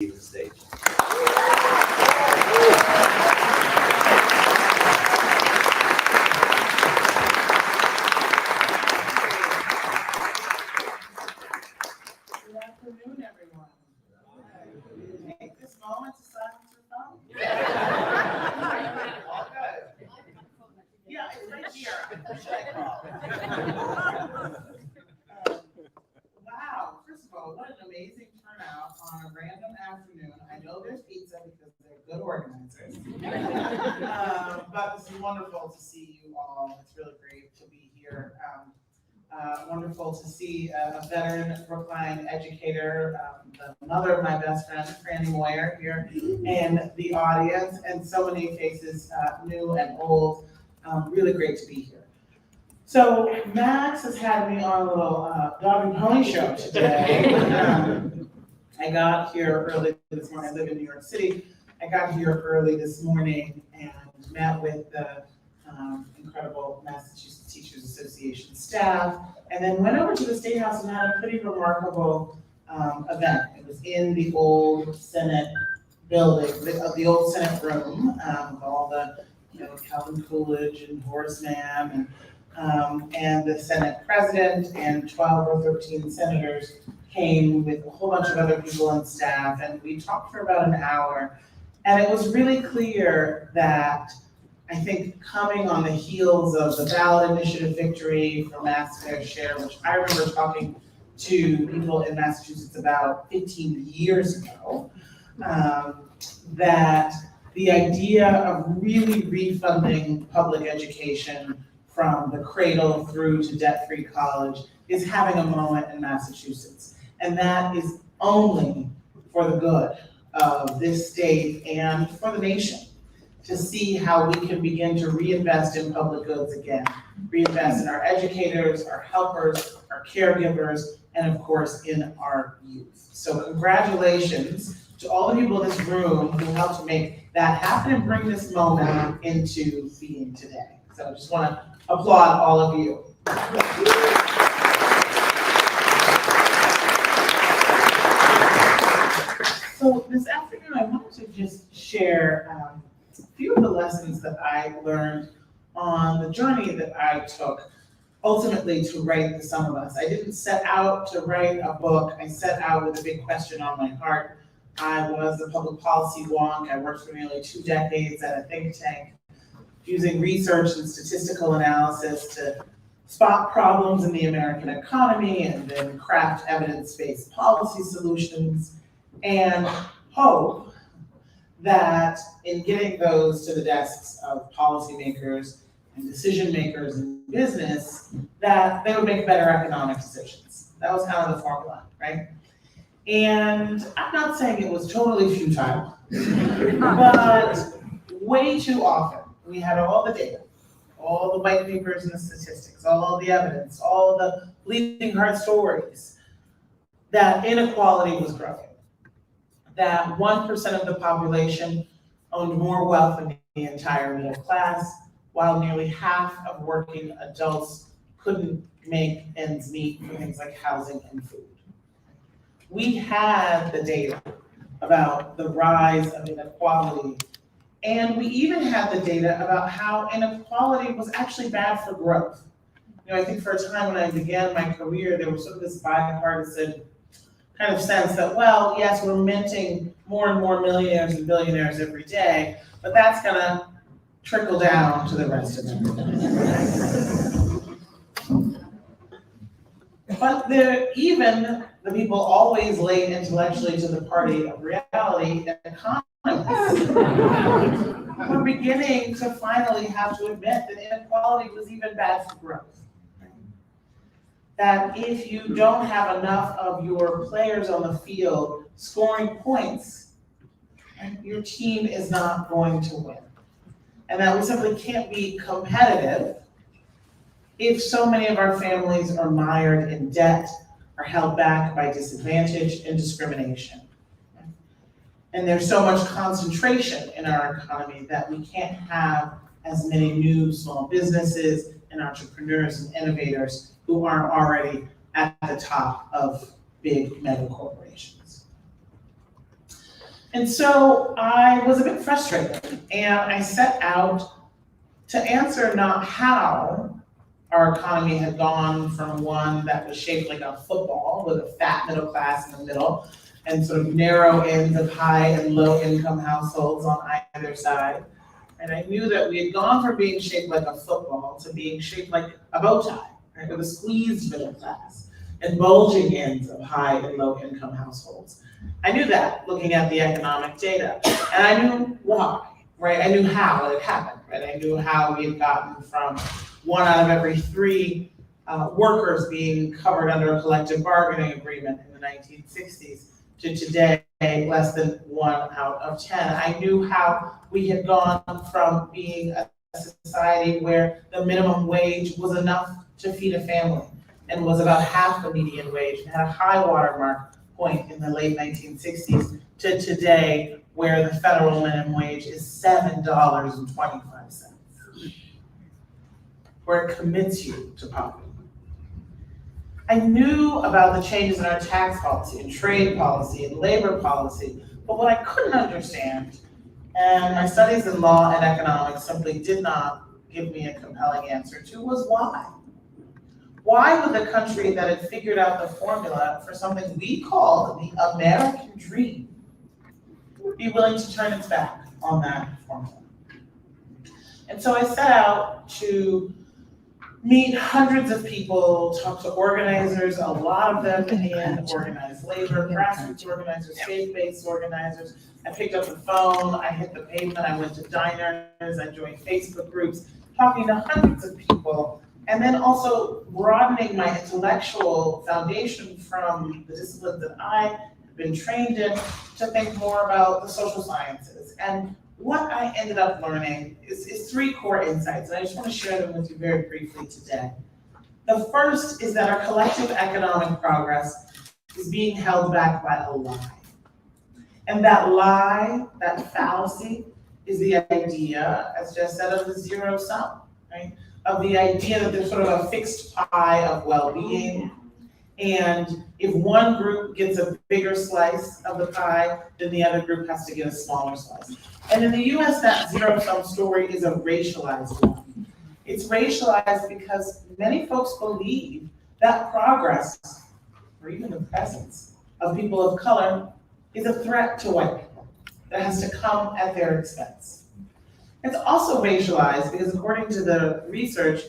to the stage. Good afternoon, everyone. Take this moment to silence your phone. All good. Yeah, it's right here. Who should I call? Wow, first of all, what an amazing turnout on a random afternoon. I know there's pizza because they're good organizers. But this is wonderful to see you all. It's really great to be here. Wonderful to see a veteran Brookline educator, the mother of my best friend, Franny Moyer, here in the audience, and so many faces, new and old. Really great to be here. So Max has had me on a little dog and pony show today. I got here early this morning. I live in New York City. I got here early this morning and met with the incredible Massachusetts Teachers Association staff, and then went over to the State House and had a pretty remarkable event. It was in the old Senate building, the old Senate room, with all the, Calvin Coolidge and Horace Mann and the Senate president and 12 or 13 senators came with a whole bunch of other people and staff, and we talked for about an hour. And it was really clear that I think coming on the heels of the ballot initiative victory for Mass Fair Share, which I remember talking to people in Massachusetts about 15 years ago, that the idea of really refunding public education from the cradle through to debt-free college is having a moment in Massachusetts. And that is only for the good of this state and for the nation, to see how we can begin to reinvest in public goods again, reinvest in our educators, our helpers, our caregivers, and of course in our youth. So congratulations to all the people in this room who helped to make that happen and bring this moment into being today. So I just want to applaud all of you. So this afternoon, I wanted to just share a few of the lessons that I learned on the journey that I took ultimately to write The Sum of Us. I didn't set out to write a book. I set out with a big question on my heart. I was a public policy wonk. I worked for nearly 2 decades at a think tank, using research and statistical analysis to spot problems in the American economy and then craft evidence-based policy solutions, and hope that in getting those to the desks of policymakers and decision makers in business, that they would make better economic decisions. That was kind of the formula, right? And I'm not saying it was totally futile, but way too often we had all the data, all the white papers and the statistics, all the evidence, all the bleeding heart stories that inequality was growing, that 1% of the population owned more wealth than the entire middle class, while nearly half of working adults couldn't make ends meet for things like housing and food. We had the data about the rise of inequality, and we even had the data about how inequality was actually bad for growth. I think for a time when I began my career, there was sort of this bipartisan kind of sense that, well, yes, we're minting more and more millionaires and billionaires every day, but that's gonna trickle down to the rest of everybody. But even the people always late intellectually to the party of reality, economists, we're beginning to finally have to admit that inequality was even bad for growth. That if you don't have enough of your players on the field scoring points, your team is not going to win. And that we simply can't be competitive if so many of our families are mired in debt, are held back by disadvantage and discrimination. And there's so much concentration in our economy that we can't have as many new small businesses and entrepreneurs and innovators who aren't already at the top of big mega corporations. And so I was a bit frustrated, and I set out to answer not how our economy had gone from one that was shaped like a football with a fat middle class in the middle and sort of narrow ends of high and low income households on either side. And I knew that we had gone from being shaped like a football to being shaped like a bow tie, right, with a squeezed middle class and bulging ends of high and low income households. I knew that looking at the economic data, and I knew why, right? I knew how it had happened, right? I knew how we had gotten from 1 out of every 3 workers being covered under a collective bargaining agreement in the 1960s to today, less than 1 out of 10. I knew how we had gone from being a society where the minimum wage was enough to feed a family and was about half the median wage and had a high watermark point in the late 1960s to today, where the federal minimum wage is $7.25, where it commits you to poverty. I knew about the changes in our tax policy and trade policy and labor policy, but what I couldn't understand, and my studies in law and economics simply did not give me a compelling answer to, was why. Why would the country that had figured out the formula for something we call the American dream be willing to turn its back on that formula? And so I set out to meet hundreds of people, talk to organizers, a lot of them in organized labor, grassroots organizers, faith-based organizers. I picked up the phone, I hit the pavement, I went to diners, I joined Facebook groups, talking to hundreds of people, and then also broadening my intellectual foundation from the disciplines that I have been trained in to think more about the social sciences. And what I ended up learning is 3 core insights, and I just want to share them with you very briefly today. The first is that our collective economic progress is being held back by a lie. And that lie, that fallacy, is the idea, as Jess said, of the zero sum, right? Of the idea that there's sort of a fixed pie of well-being, and if one group gets a bigger slice of the pie, then the other group has to get a smaller slice. And in the US, that zero-sum story is a racialized one. It's racialized because many folks believe that progress, or even the presence of people of color, is a threat to white people that has to come at their expense. It's also racialized because, according to the research,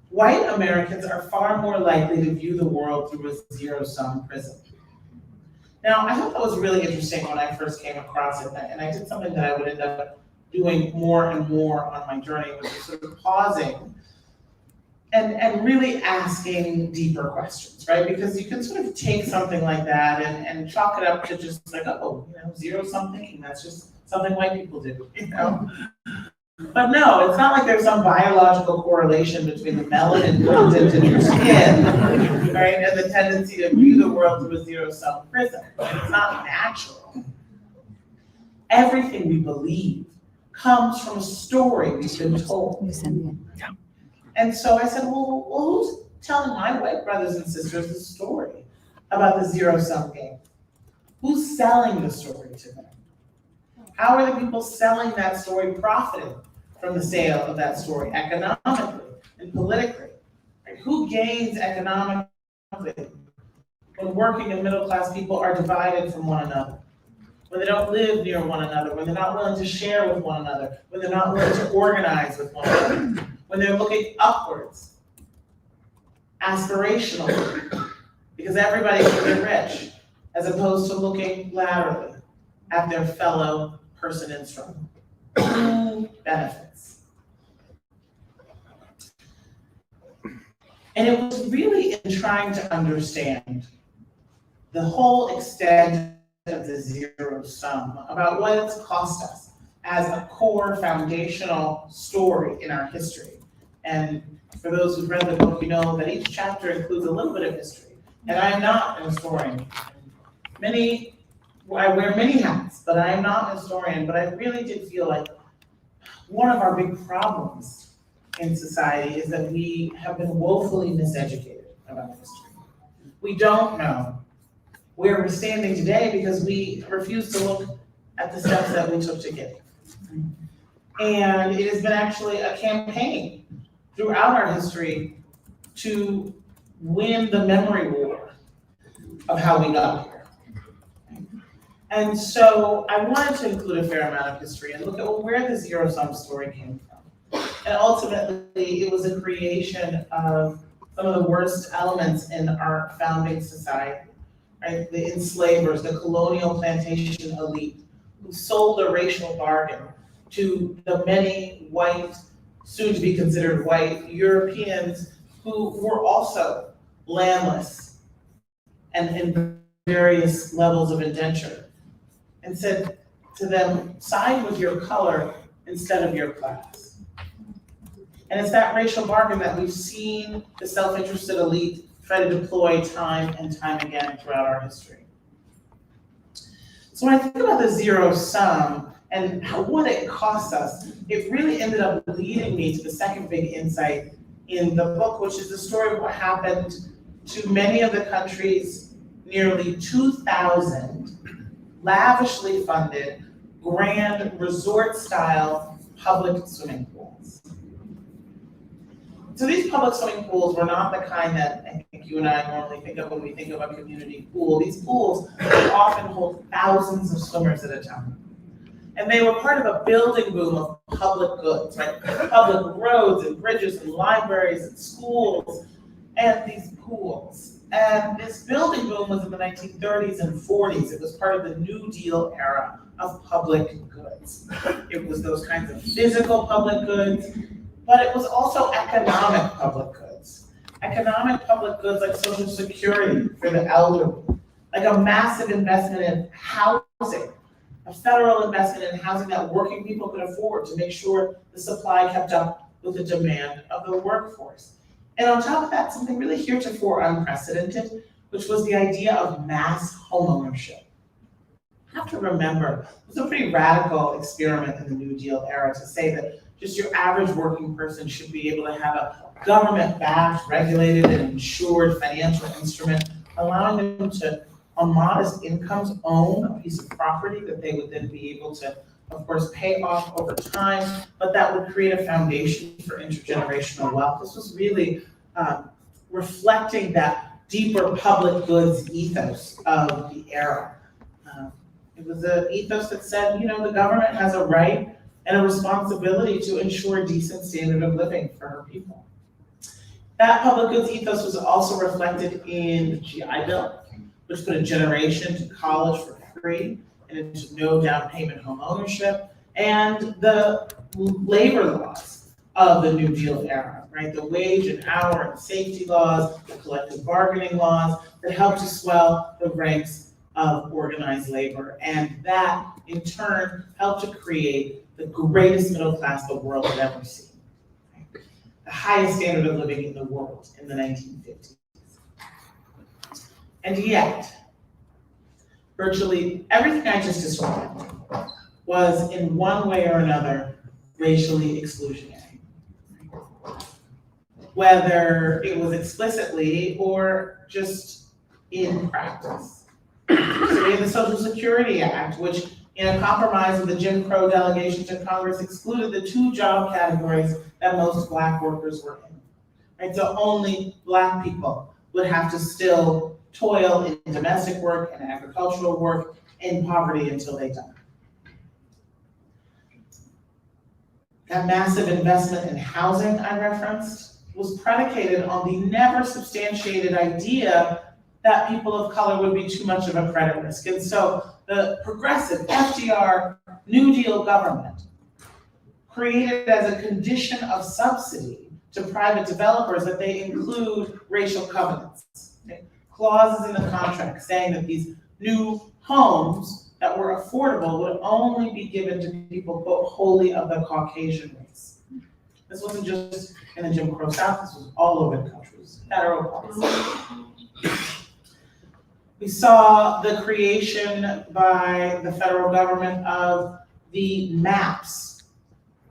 white Americans are far more likely to view the world through a zero-sum prism. Now, I thought that was really interesting when I first came across it, and I did something that I would end up doing more and more on my journey, which is sort of pausing and really asking deeper questions, right? Because you can sort of take something like that and chalk it up to just like, oh, zero-sum thinking, that's just something white people do, But no, it's not like there's some biological correlation between the melanin content in your skin, right, and the tendency to view the world through a zero-sum prism. It's not natural. Everything we believe comes from a story we've been told. And so I said, well, who's telling my white brothers and sisters the story about the zero-sum game? Who's selling the story to them? How are the people selling that story profiting from the sale of that story economically and politically? Right? Who gains economically when working and middle-class people are divided from one another? When they don't live near one another, when they're not willing to share with one another, when they're not willing to organize with one another, when they're looking upwards, aspirationally, because everybody can get rich, as opposed to looking laterally at their fellow person in struggle. Who benefits? And it was really in trying to understand the whole extent of the zero sum, about what it's cost us as a core foundational story in our history. And for those who've read the book, you know that each chapter includes a little bit of history. And I am not an historian. I wear many hats, but I am not an historian, but I really did feel like one of our big problems in society is that we have been woefully miseducated about history. We don't know where we're standing today because we refuse to look at the steps that we took to get here. And it has been actually a campaign throughout our history to win the memory war of how we got here. And so I wanted to include a fair amount of history and look at where the zero-sum story came from. And ultimately, it was a creation of some of the worst elements in our founding society, right? The enslavers, the colonial plantation elite, who sold a racial bargain to the many white, soon to be considered white, Europeans who were also landless and in various levels of indenture, and said to them, side with your color instead of your class. And it's that racial bargain that we've seen the self-interested elite try to deploy time and time again throughout our history. So when I think about the zero sum and what it costs us, it really ended up leading me to the second big insight in the book, which is the story of what happened to many of the country's nearly 2,000 lavishly funded, grand resort-style public swimming pools. So these public swimming pools were not the kind that I think you and I normally think of when we think of a community pool. These pools often hold thousands of swimmers at a time. And they were part of a building boom of public goods, right? Public roads and bridges and libraries and schools and these pools. And this building boom was in the 1930s and 40s. It was part of the New Deal era of public goods. It was those kinds of physical public goods, but it was also economic public goods. Economic public goods like Social Security for the elderly, like a massive investment in housing, a federal investment in housing that working people could afford to make sure the supply kept up with the demand of the workforce. And on top of that, something really heretofore unprecedented, which was the idea of mass homeownership. You have to remember, it was a pretty radical experiment in the New Deal era to say that just your average working person should be able to have a government-backed, regulated, and insured financial instrument, allowing them to, on modest incomes, own a piece of property that they would then be able to, of course, pay off over time, but that would create a foundation for intergenerational wealth. This was really reflecting that deeper public goods ethos of the era. It was an ethos that said, you know, the government has a right and a responsibility to ensure a decent standard of living for her people. That public goods ethos was also reflected in the GI Bill, which put a generation to college for free and into no down payment home ownership, and the labor laws of the New Deal era, right? The wage and hour and safety laws, the collective bargaining laws that helped to swell the ranks of organized labor. And that, in turn, helped to create the greatest middle class the world had ever seen. Right? The highest standard of living in the world in the 1950s. And yet, virtually everything I just described was in one way or another racially exclusionary. Whether it was explicitly or just in practice. So we have the Social Security Act, which in a compromise with the Jim Crow delegation to Congress excluded the two job categories that most Black workers were in. Right? So only Black people would have to still toil in domestic work and agricultural work in poverty until they die. That massive investment in housing I referenced was predicated on the never substantiated idea that people of color would be too much of a credit risk. And so the progressive FDR New Deal government created as a condition of subsidy to private developers that they include racial covenants. Okay? Clauses in the contract saying that these new homes that were affordable would only be given to people, quote, wholly of the Caucasian race. This wasn't just in the Jim Crow South, this was all over the country. It was federal policy. We saw the creation by the federal government of the maps,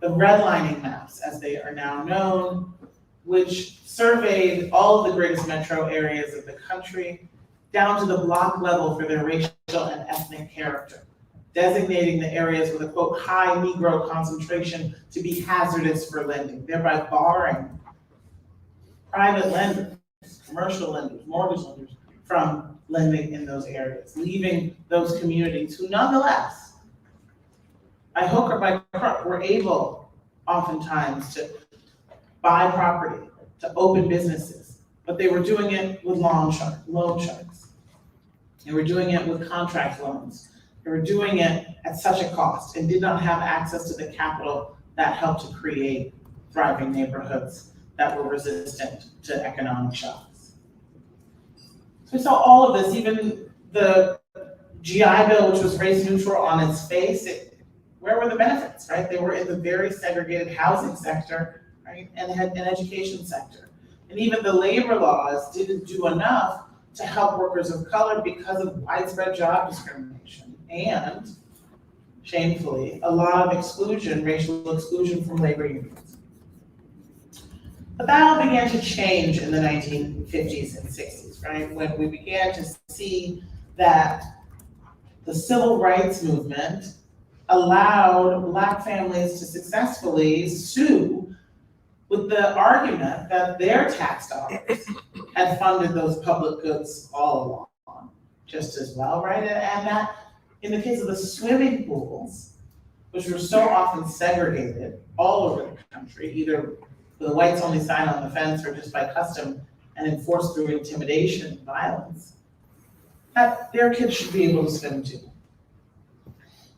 the redlining maps, as they are now known, which surveyed all of the greatest metro areas of the country down to the block level for their racial and ethnic character. designating the areas with a quote high Negro concentration to be hazardous for lending, thereby barring private lenders, commercial lenders, mortgage lenders from lending in those areas, leaving those communities who nonetheless, by hook or by crook, were able oftentimes to buy property, to open businesses, but they were doing it with loan sharks. They were doing it with contract loans. They were doing it at such a cost and did not have access to the capital that helped to create thriving neighborhoods that were resistant to economic shocks. So we saw all of this, even the GI Bill, which was race neutral on its face, where were the benefits, right? They were in the very segregated housing sector, right, and an education sector. And even the labor laws didn't do enough to help workers of color because of widespread job discrimination and, shamefully, a lot of exclusion, racial exclusion from labor unions. But that all began to change in the 1950s and 60s, right? When we began to see that the civil rights movement allowed Black families to successfully sue with the argument that their tax dollars had funded those public goods all along just as well, right? And that in the case of the swimming pools, which were so often segregated all over the country, either with a whites only sign on the fence or just by custom and enforced through intimidation and violence, that their kids should be able to swim too.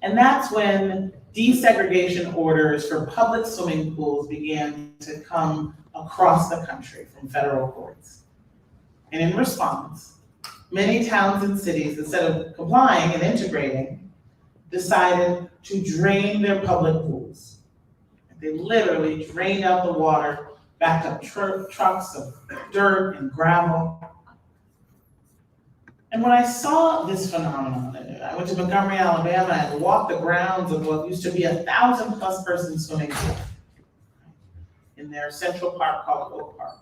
And that's when desegregation orders for public swimming pools began to come across the country from federal courts. And in response, many towns and cities, instead of complying and integrating, decided to drain their public pools. They literally drained out the water, backed up trucks of dirt and gravel. And when I saw this phenomenon, I went to Montgomery, Alabama, and walked the grounds of what used to be 1,000+ person swimming pool in their Central Park called Oak Park.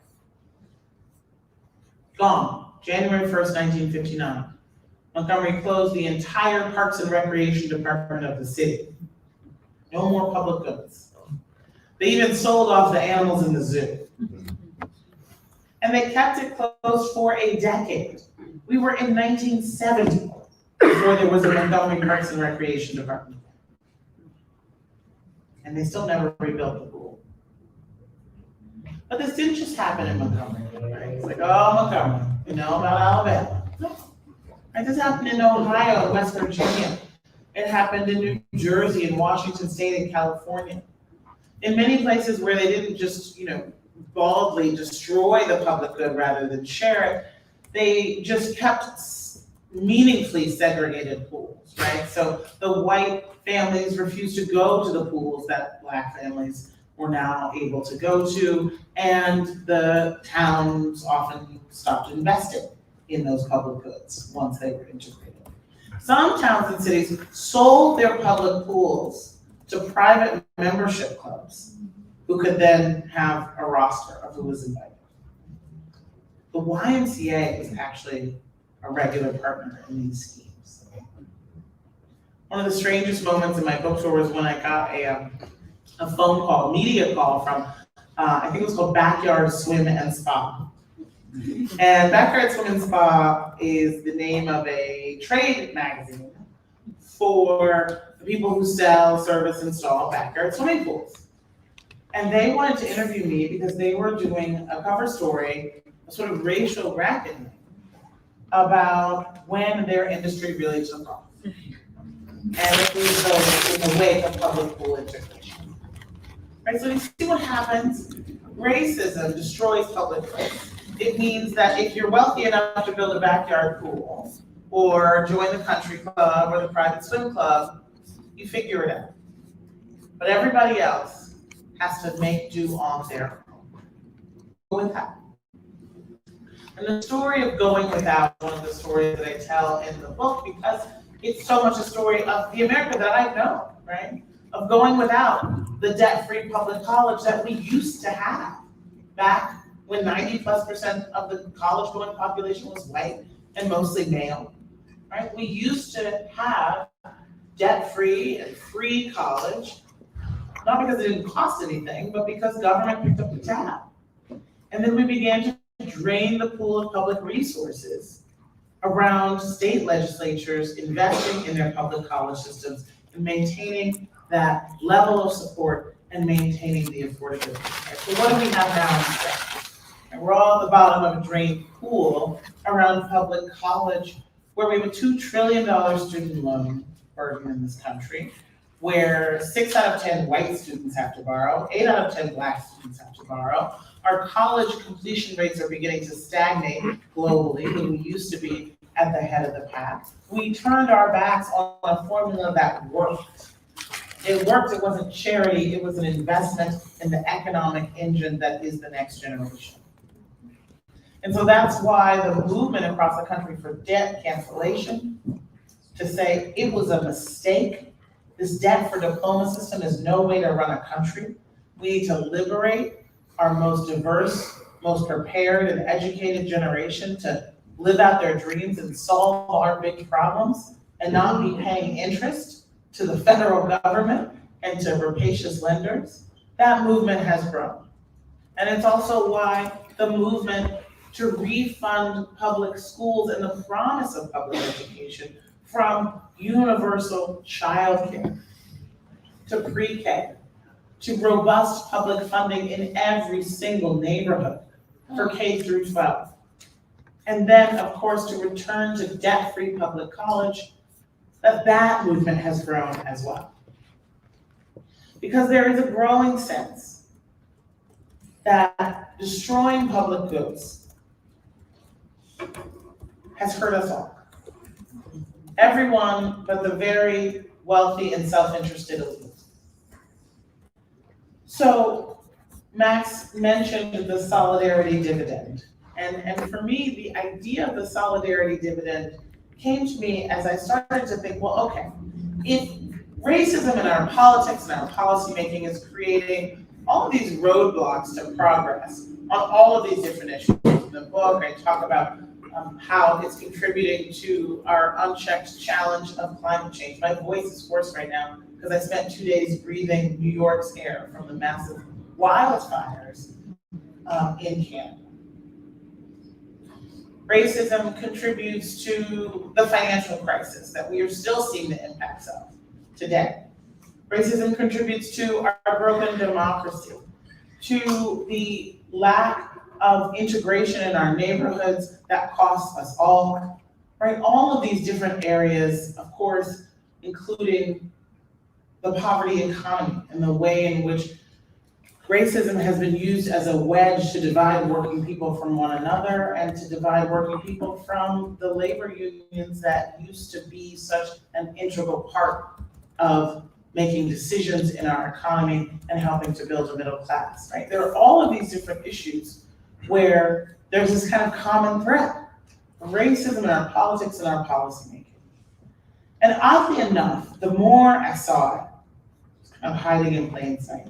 Gone, January 1st, 1959. Montgomery closed the entire Parks and Recreation Department of the city. No more public goods. They even sold off the animals in the zoo. And they kept it closed for a decade. We were in 1970 before there was a Montgomery Parks and Recreation Department. And they still never rebuilt the pool. But this didn't just happen in Montgomery, right? It's like, oh, Montgomery, you know about Alabama. No. Right? This happened in Ohio and West Virginia. It happened in New Jersey and Washington State and California. In many places where they didn't just, baldly destroy the public good rather than share it, they just kept meaningfully segregated pools, right? So the white families refused to go to the pools that Black families were now able to go to, and the towns often stopped investing in those public goods once they were integrated. Some towns and cities sold their public pools to private membership clubs who could then have a roster of who was invited. The YMCA was actually a regular partner in these schemes. One of the strangest moments in my book tour was when I got a phone call, media call from, I think it was called Backyard Swim and Spa. And Backyard Swim and Spa is the name of a trade magazine for the people who sell, service, install backyard swimming pools. And they wanted to interview me because they were doing a cover story, a sort of racial reckoning about when their industry really took off. And it was in the wake of public pool integration. Right, so you see what happens? Racism destroys public goods. It means that if you're wealthy enough to build a backyard pool or join the country club or the private swim club, you figure it out. But everybody else has to make do on their own. Go without. And the story of going without is one of the stories that I tell in the book because it's so much a story of the America that I know, right? Of going without the debt-free public college that we used to have back when 90+% of the college-going population was white and mostly male, right? We used to have debt-free and free college, not because it didn't cost anything, but because government picked up the tab. And then we began to drain the pool of public resources around state legislatures investing in their public college systems and maintaining that level of support and maintaining the affordability. Right? So what do we have now instead? And we're all at the bottom of a drained pool around public college, where we have a $2 trillion student loan burden in this country, where 6 out of 10 white students have to borrow, 8 out of 10 Black students have to borrow. Our college completion rates are beginning to stagnate globally, when we used to be at the head of the pack. We turned our backs on a formula that worked. It worked, it wasn't charity, it was an investment in the economic engine that is the next generation. And so that's why the movement across the country for debt cancellation, to say it was a mistake, this debt for diploma system is no way to run a country. We need to liberate our most diverse, most prepared and educated generation to live out their dreams and solve our big problems and not be paying interest to the federal government and to rapacious lenders. That movement has grown. And it's also why the movement to refund public schools and the promise of public education, from universal childcare to pre-K, to robust public funding in every single neighborhood for K through 12. And then, of course, to return to debt-free public college, that movement has grown as well. Because there is a growing sense that destroying public goods has hurt us all. Everyone but the very wealthy and self-interested elite. So Max mentioned the solidarity dividend. And for me, the idea of the solidarity dividend came to me as I started to think, well, okay, if racism in our politics and our policymaking is creating all of these roadblocks to progress on all of these different issues. In the book, I talk about how it's contributing to our unchecked challenge of climate change. My voice is hoarse right now because I spent 2 days breathing New York's air from the massive wildfires in Canada. Racism contributes to the financial crisis that we are still seeing the impacts of today. Racism contributes to our broken democracy, to the lack of integration in our neighborhoods that costs us all, right? All of these different areas, of course, including the poverty economy and the way in which racism has been used as a wedge to divide working people from one another and to divide working people from the labor unions that used to be such an integral part of making decisions in our economy and helping to build a middle class, right? There are all of these different issues where there's this kind of common thread of racism in our politics and our policymaking. And oddly enough, the more I saw it, kind of hiding in plain sight,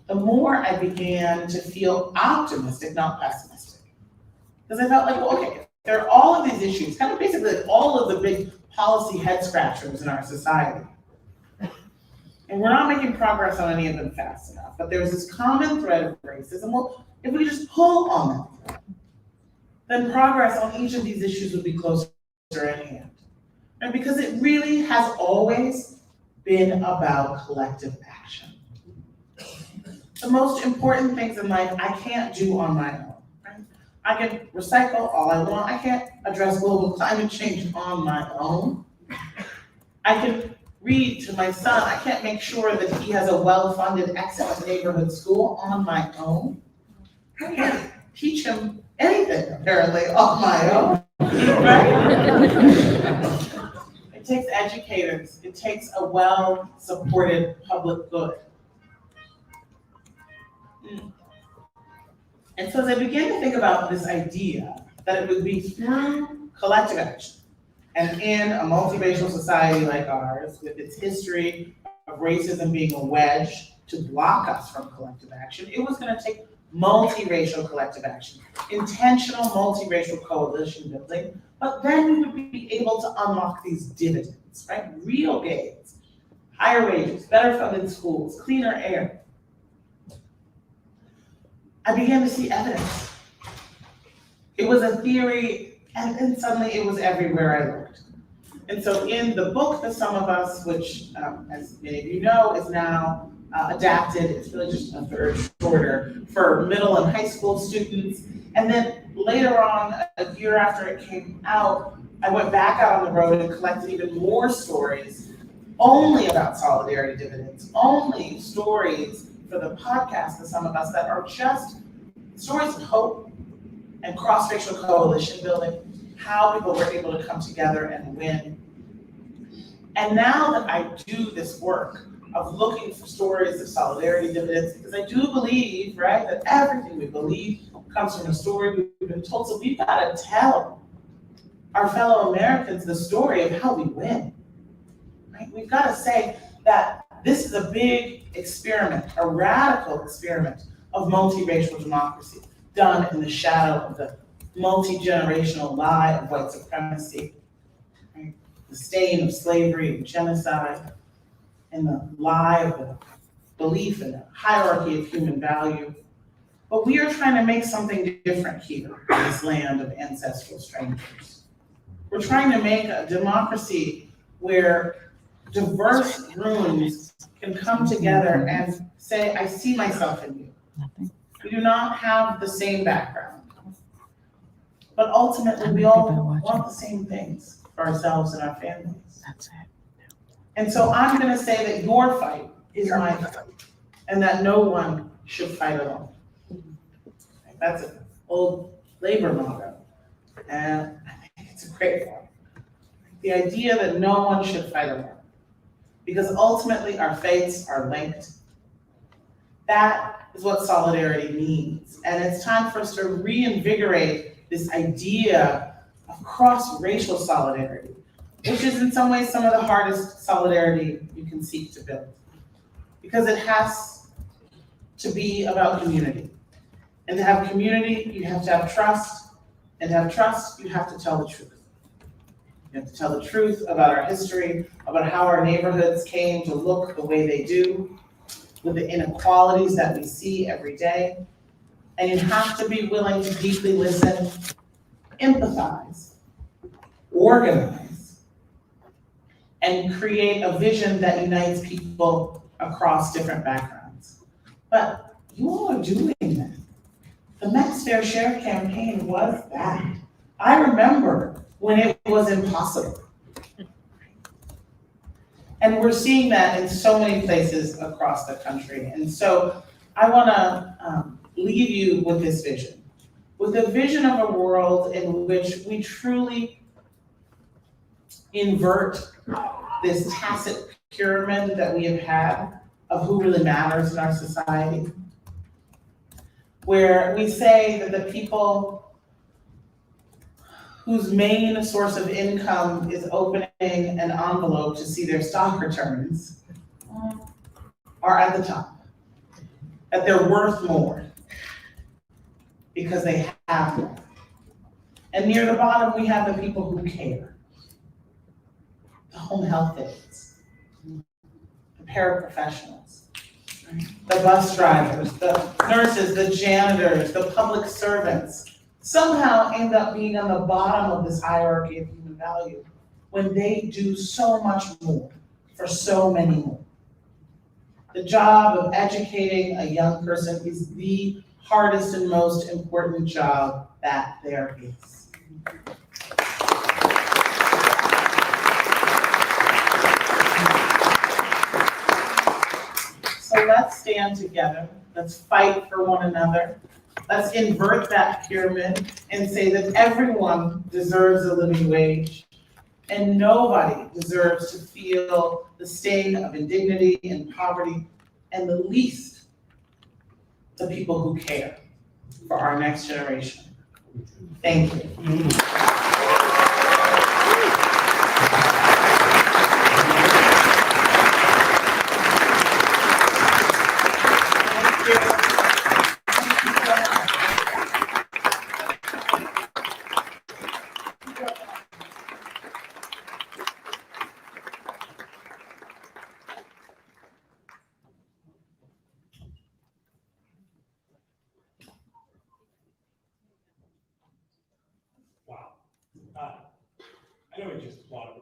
the more I began to feel optimistic, not pessimistic. Because I felt like, well, okay, if there are all of these issues, kind of basically like all of the big policy head scratchers in our society, and we're not making progress on any of them fast enough, but there's this common thread of racism. Well, if we just pull on that thread, then progress on each of these issues would be closer at hand. And because it really has always been about collective action. The most important things in life I can't do on my own. Right? I can recycle all I want. I can't address global climate change on my own. I can read to my son. I can't make sure that he has a well-funded, excellent neighborhood school on my own. I can't teach him anything, apparently, on my own. Right? It takes educators. It takes a well-supported public good. And so as I began to think about this idea that it would be through collective action, and in a multiracial society like ours, with its history of racism being a wedge to block us from collective action, it was going to take multiracial collective action, intentional multiracial coalition building, but then we would be able to unlock these dividends. gains, right? Real gains. Higher wages, better funded schools, cleaner air. I began to see evidence. It was a theory, and then suddenly it was everywhere I looked. And so in the book, The Sum of Us, which, as many of you know, is now adapted, it's really just a third shorter for middle and high school students. And then later on, a year after it came out, I went back out on the road and collected even more stories only about solidarity dividends, only stories for the podcast, The Sum of Us, that are just stories of hope and cross-racial coalition building, how people were able to come together and win. And now that I do this work of looking for stories of solidarity dividends, because I do believe, right, that everything we believe comes from a story we've been told, so we've got to tell our fellow Americans the story of how we win, right? We've got to say that this is a big experiment, a radical experiment of multiracial democracy done in the shadow of the multi-generational lie of white supremacy, right? The stain of slavery and genocide, and the lie of the belief in the hierarchy of human value. But we are trying to make something different here in this land of ancestral strangers. We're trying to make a democracy where diverse rooms can come together and say, I see myself in you. We do not have the same background, but ultimately we all want the same things for ourselves and our families. That's it. And so I'm gonna say that your fight is my fight, and that no one should fight alone. That's an old labor motto, and I think it's a great one. The idea that no one should fight alone, because ultimately our fates are linked. That is what solidarity means. And it's time for us to reinvigorate this idea of cross-racial solidarity, which is in some ways some of the hardest solidarity you can seek to build. Because it has to be about community. And to have community, you have to have trust. And to have trust, you have to tell the truth. You have to tell the truth about our history, about how our neighborhoods came to look the way they do, with the inequalities that we see every day. And you have to be willing to deeply listen, empathize, organize, and create a vision that unites people across different backgrounds. But you all are doing that. The Max Fair Share campaign was that. I remember when it was impossible. And we're seeing that in so many places across the country. And so I wanna leave you with this vision, with a vision of a world in which we truly invert this tacit pyramid that we have had of who really matters in our society, where we say that the people whose main source of income is opening an envelope to see their stock returns are at the top, that they're worth more because they have more. And near the bottom, we have the people who care, the home health aides, the paraprofessionals, the bus drivers, the nurses, the janitors, the public servants, somehow end up being on the bottom of this hierarchy of human value when they do so much more for so many more. The job of educating a young person is the hardest and most important job that there is. So let's stand together. Let's fight for one another. Let's invert that pyramid and say that everyone deserves a living wage and nobody deserves to feel the sting of indignity and poverty, and the least the people who care for our next generation. Thank you.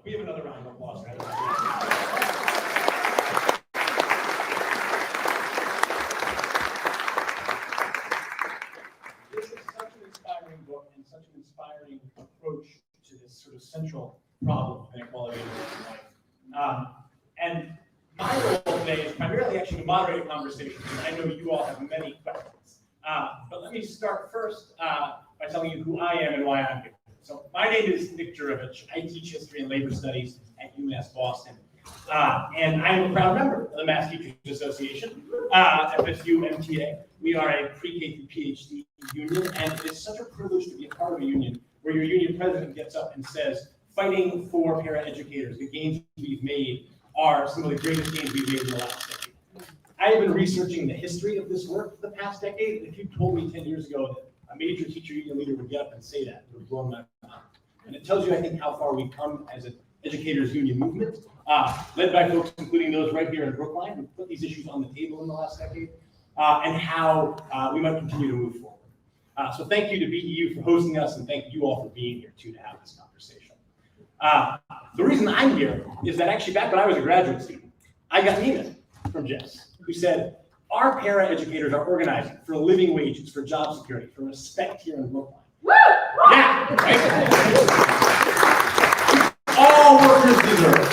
We have another round of applause. Right? This is such an inspiring book and such an inspiring approach to this sort of central problem of inequality in American life. And my role today is primarily actually to moderate a conversation, because I know you all have many questions. But let me start first by telling you who I am and why I'm here. So my name is Nick Jurevich. I teach history and labor studies at UMass Boston. And I'm a proud member of the Mass Teachers Association, FSU MTA. We are a pre-K through PhD union, and it is such a privilege to be a part of a union where your union president gets up and says, fighting for paraeducators, the gains we've made are some of the greatest gains we've made in the last decade. I have been researching the history of this work for the past decade. If you told me 10 years ago that a major teacher union leader would get up and say that, it would blow my mind. And it tells you, I think, how far we've come as an educators union movement, led by folks, including those right here in Brookline, who put these issues on the table in the last decade, and how we might continue to move forward. So thank you to BEU for hosting us, and thank you all for being here, too, to have this conversation. The reason I'm here is that actually back when I was a graduate student, I got an email from Jess, who said, our paraeducators are organizing for living wages, for job security, for respect here in Brookline. Woo! Yeah, right? All workers deserve it.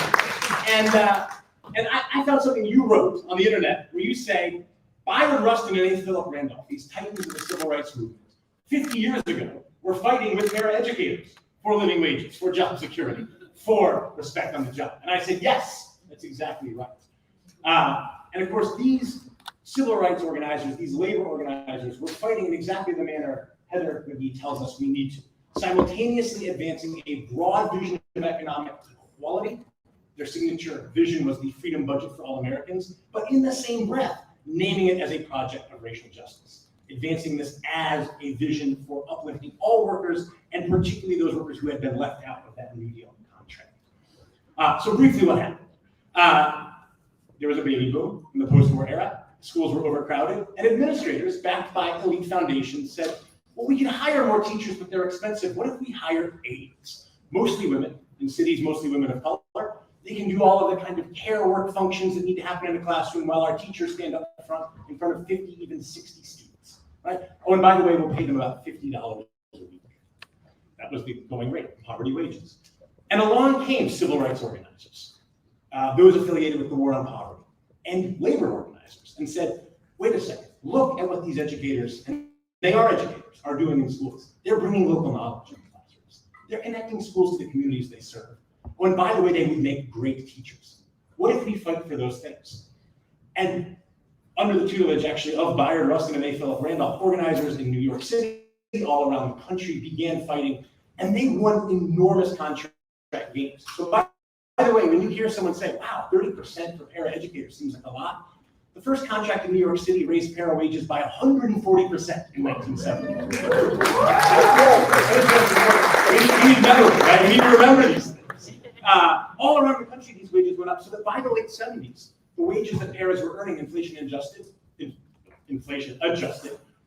And I found something you wrote on the internet where you say, Byron Rustin and A. Philip Randolph, these titans of the civil rights movement, 50 years ago, were fighting with paraeducators for living wages, for job security, for respect on the job. And I said, yes, that's exactly right. And of course, these civil rights organizers, these labor organizers, were fighting in exactly the manner Heather McGhee tells us we need to, simultaneously advancing a broad vision of economic equality. Their signature vision was the freedom budget for all Americans, but in the same breath, naming it as a project of racial justice, advancing this as a vision for uplifting all workers, and particularly those workers who had been left out of that New Deal contract. So briefly, what happened? There was a baby boom in the post-war era. Schools were overcrowded, and administrators, backed by elite foundations, said, well, we can hire more teachers, but they're expensive. What if we hire aides? Mostly women, in cities, mostly women of color. They can do all of the kind of care work functions that need to happen in the classroom while our teachers stand up in front of 50, even 60 students, right? Oh, and by the way, we'll pay them about $50 a week. That was the going rate, poverty wages. And along came civil rights organizers, those affiliated with the war on poverty, and labor organizers, and said, wait a second, look at what these educators, and they are educators, are doing in schools. They're bringing local knowledge into classrooms. They're connecting schools to the communities they serve. Oh, and by the way, they would make great teachers. What if we fight for those things? And under the tutelage, actually, of Byron Rustin and A. Philip Randolph, organizers in New York City, all around the country, began fighting, and they won enormous contract gains. So by the way, when you hear someone say, wow, 30% for paraeducators seems like a lot, the first contract in New York City raised para wages by 140% in 1970. We need memory, right? We need to remember these things. All around the country, these wages went up, so that by the late 70s, the wages that paras were earning, inflation adjusted,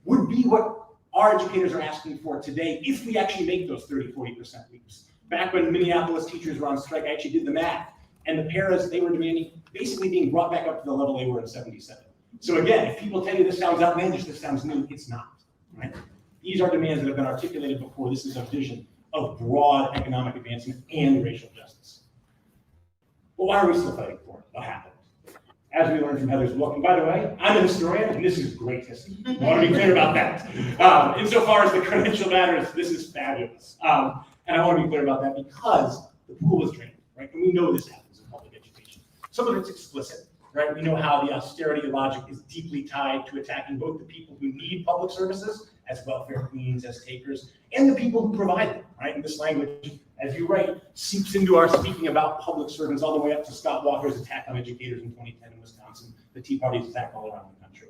would be what our educators are asking for today if we actually make those 30-40% leaps. Back when Minneapolis teachers were on strike, I actually did the math, and the paras they were demanding basically being brought back up to the level they were in 77. So again, if people tell you this sounds outlandish, this sounds new, it's not, right? These are demands that have been articulated before. This is a vision of broad economic advancement and racial justice. Well, why are we still fighting for it? What happened? As we learned from Heather's book, and by the way, I'm a historian, and this is great history. I want to be clear about that. Insofar as the credential matters, this is fabulous. And I want to be clear about that because the pool was drained, right? And we know this happens in public education. Some of it's explicit, right? We know how the austerity logic is deeply tied to attacking both the people who need public services as welfare queens, as takers, and the people who provide them, right? And this language, as you write, seeps into our speaking about public servants all the way up to Scott Walker's attack on educators in 2010 in Wisconsin, the Tea Party's attack all around the country.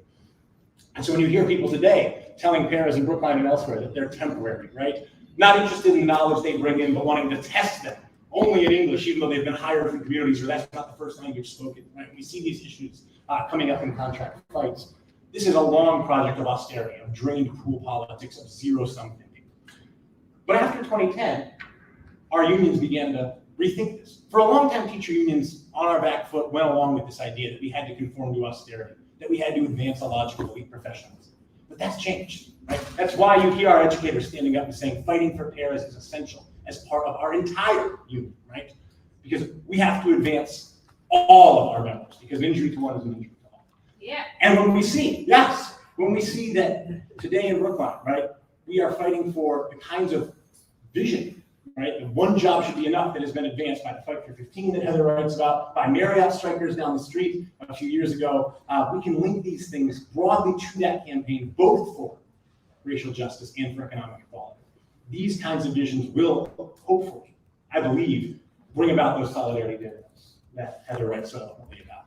And so when you hear people today telling paras in Brookline and elsewhere that they're temporary, right? Not interested in the knowledge they bring in, but wanting to test them only in English, even though they've been hired from communities where that's not the first language spoken, right? We see these issues coming up in contract fights. This is a long project of austerity, of drained pool politics, of zero-sum thinking. But after 2010, our unions began to rethink this. For a long time, teacher unions on our back foot went along with this idea that we had to conform to austerity, that we had to advance a logical elite professionalism. But that's changed, right? That's why you hear our educators standing up and saying fighting for pairs is essential as part of our entire union, right? Because we have to advance all of our members, because an injury to one is an injury to all. Yeah. And when we see that today in Brookline, right, we are fighting for the kinds of vision, right, that one job should be enough that has been advanced by the Fight for 15 that Heather writes about, by Marriott strikers down the street a few years ago. We can link these things broadly to that campaign, both for racial justice and for economic equality. These kinds of visions will hopefully, I believe, bring about those solidarity dividends that Heather writes so eloquently about.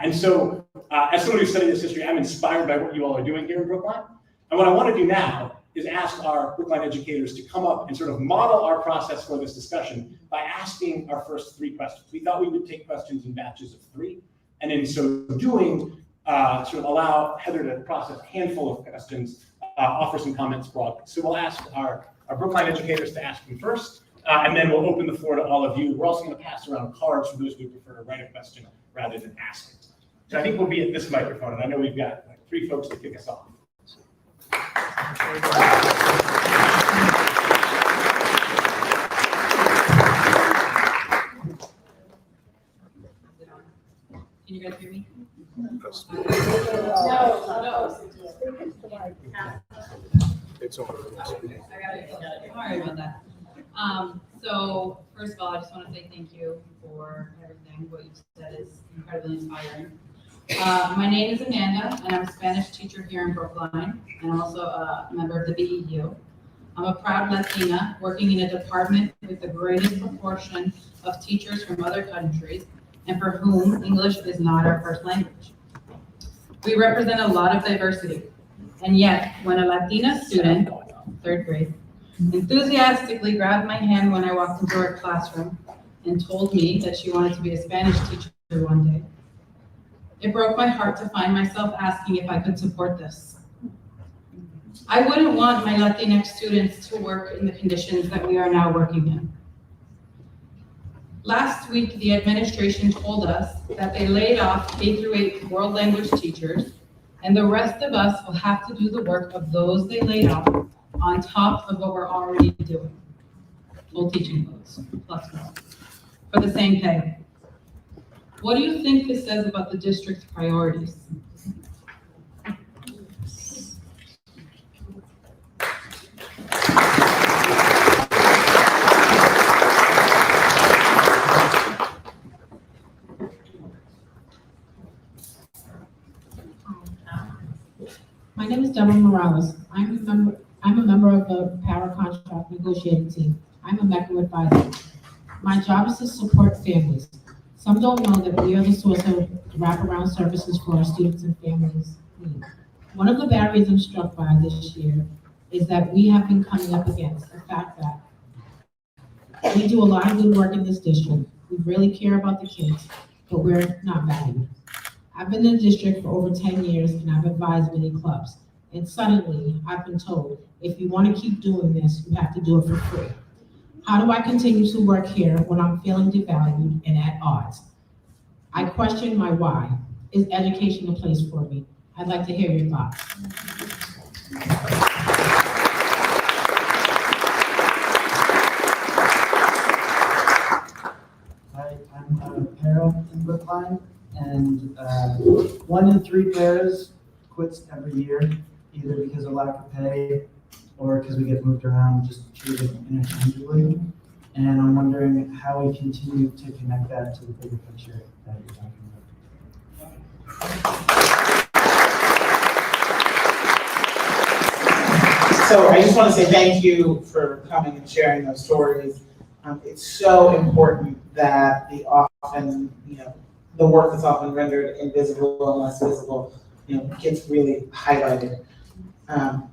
And so, as someone who's studied this history, I'm inspired by what you all are doing here in Brookline. And what I want to do now is ask our Brookline educators to come up and sort of model our process for this discussion by asking our first 3 questions. We thought we would take questions in batches of 3, and in so doing, sort of allow Heather to process a handful of questions, offer some comments broadly. So we'll ask our Brookline educators to ask them first, and then we'll open the floor to all of you. We're also going to pass around cards for those who prefer to write a question rather than ask it. So I think we'll be at this microphone, and I know we've got 3 folks to kick us off. Can you guys hear me? No. It's on. Sorry about that. So first of all, I just want to say thank you for everything. What you've said is incredibly inspiring. My name is Amanda, and I'm a Spanish teacher here in Brookline, and I'm also a member of the BEU. I'm a proud Latina working in a department with the greatest proportion of teachers from other countries, and for whom English is not our first language. We represent a lot of diversity, and yet when a Latina student, 3rd grade, enthusiastically grabbed my hand when I walked into her classroom and told me that she wanted to be a Spanish teacher one day, it broke my heart to find myself asking if I could support this. I wouldn't want my Latinx students to work in the conditions that we are now working in. Last week, the administration told us that they laid off K-8 world language teachers, and the rest of us will have to do the work of those they laid off on top of what we're already doing. Full teaching loads, plus more, for the same pay. What do you think this says about the district's priorities? My name is Deborah Morales. I'm a member of the Power Contract Negotiating Team. I'm a medical advisor. My job is to support families. Some don't know that we are the source of wraparound services for our students and families' needs. One of the barriers I'm struck by this year is that we have been coming up against the fact that we do a lot of good work in this district. We really care about the kids, but we're not valued. I've been in the district for over 10 years and I've advised many clubs. And suddenly I've been told, if you want to keep doing this, you have to do it for free. How do I continue to work here when I'm feeling devalued and at odds? I question my why. Is education a place for me? I'd like to hear your thoughts. Hi, I'm a parent in Brookline, and 1 in 3 pairs quits every year, either because of lack of pay or because we get moved around, just treated interchangeably. And I'm wondering how we continue to connect that to the bigger picture that you're talking about. So I just want to say thank you for coming and sharing those stories. It's so important that the work that's often rendered invisible and less visible, gets really highlighted.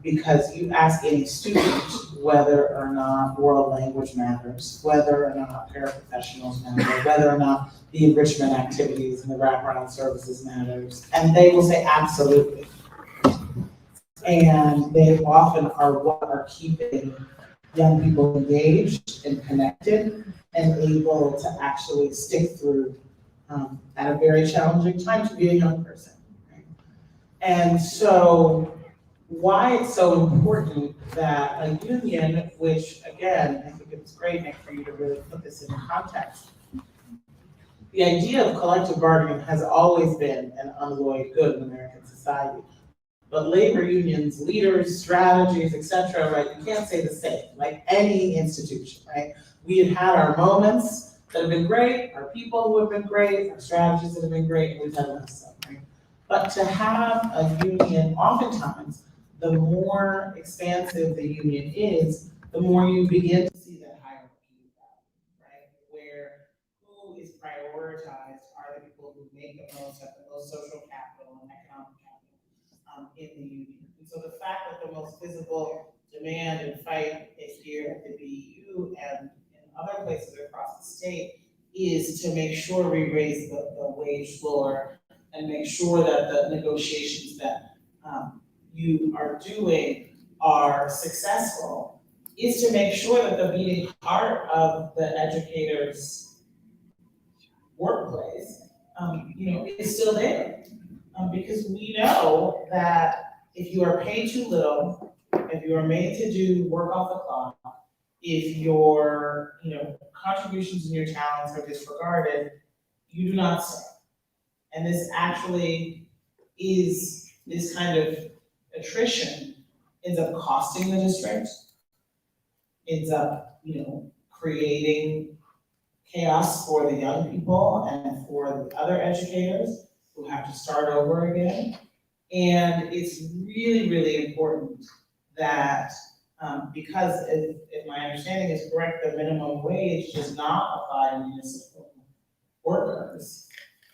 Because you ask any student whether or not world language matters, whether or not paraprofessionals matter, whether or not the enrichment activities and the wraparound services matters, and they will say absolutely. And they often are what are keeping young people engaged and connected and able to actually stick through at a very challenging time to be a young person. Right? And so why it's so important that a union, which again, I think it's great, Nick, for you to really put this into context. The idea of collective bargaining has always been an unalloyed good in American society. But labor unions, leaders, strategies, et cetera, right, you can't say the same, like any institution, right? We have had our moments that have been great, our people who have been great, our strategies that have been great, and we've had less of, right? But to have a union, oftentimes, the more expansive the union is, the more you begin to see that hierarchy, right? Where who is prioritized are the people who make the most, have the most social capital and economic capital in the union. And so the fact that the most visible demand and fight is here at the BU and in other places across the state is to make sure we raise the wage floor and make sure that the negotiations that you are doing are successful, is to make sure that the beating heart of the educators' workplace, is still there. Because we know that if you are paid too little, if you are made to do work off the clock, if your, contributions and your talents are disregarded, you do not stay. And this actually is this kind of attrition ends up costing the district, ends up, creating chaos for the young people and for the other educators who have to start over again. And it's really, really important that because if my understanding is correct, the minimum wage does not apply to municipal workers,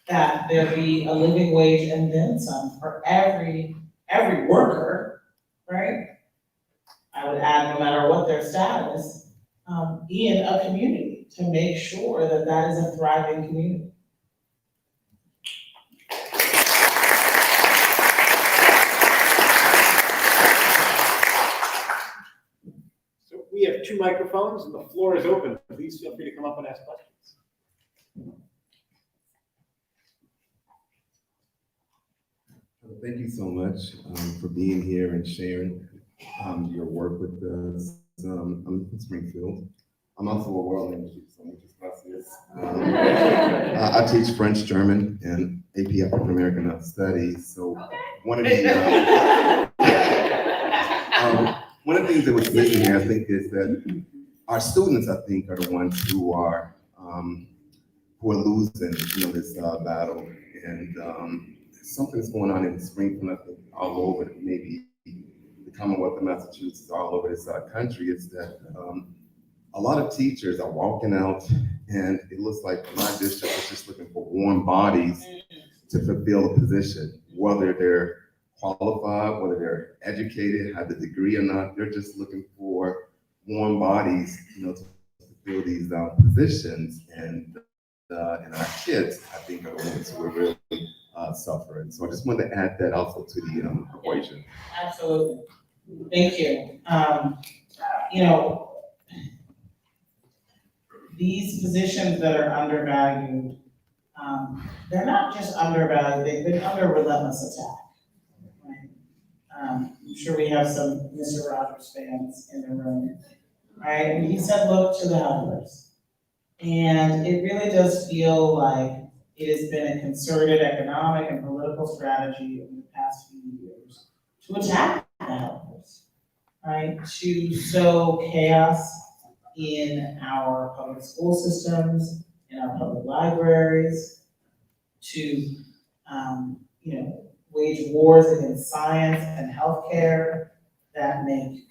that there be a living wage and then some for every worker, right? I would add, no matter what their status, in a community to make sure that that is a thriving community. So we have 2 microphones and the floor is open. Please feel free to come up and ask questions. Thank you so much for being here and sharing your work with us. I'm from Springfield. I'm also a world language, so muchas gracias. I teach French, German, and AP African American Studies. So one of the things that was missing here, I think, is that our students, I think, are the ones who are losing, this battle. And something's going on in Springfield, I think, all over, maybe the Commonwealth of Massachusetts, all over this country, is that a lot of teachers are walking out, and it looks like my district is just looking for warm bodies to fulfill a position, whether they're qualified, whether they're educated, have the degree or not. They're just looking for warm bodies, to fulfill these positions. And our kids, I think, are the ones who are really suffering. So I just wanted to add that also to the equation. Absolutely. Thank you. These positions that are undervalued, they're not just undervalued, they've been under relentless attack. Right? I'm sure we have some Mr. Rogers fans in the room, right? And he said, look to the helpers. And it really does feel like it has been a concerted economic and political strategy over the past few years to attack the helpers, right? To sow chaos in our public school systems, in our public libraries, to wage wars against science and healthcare that make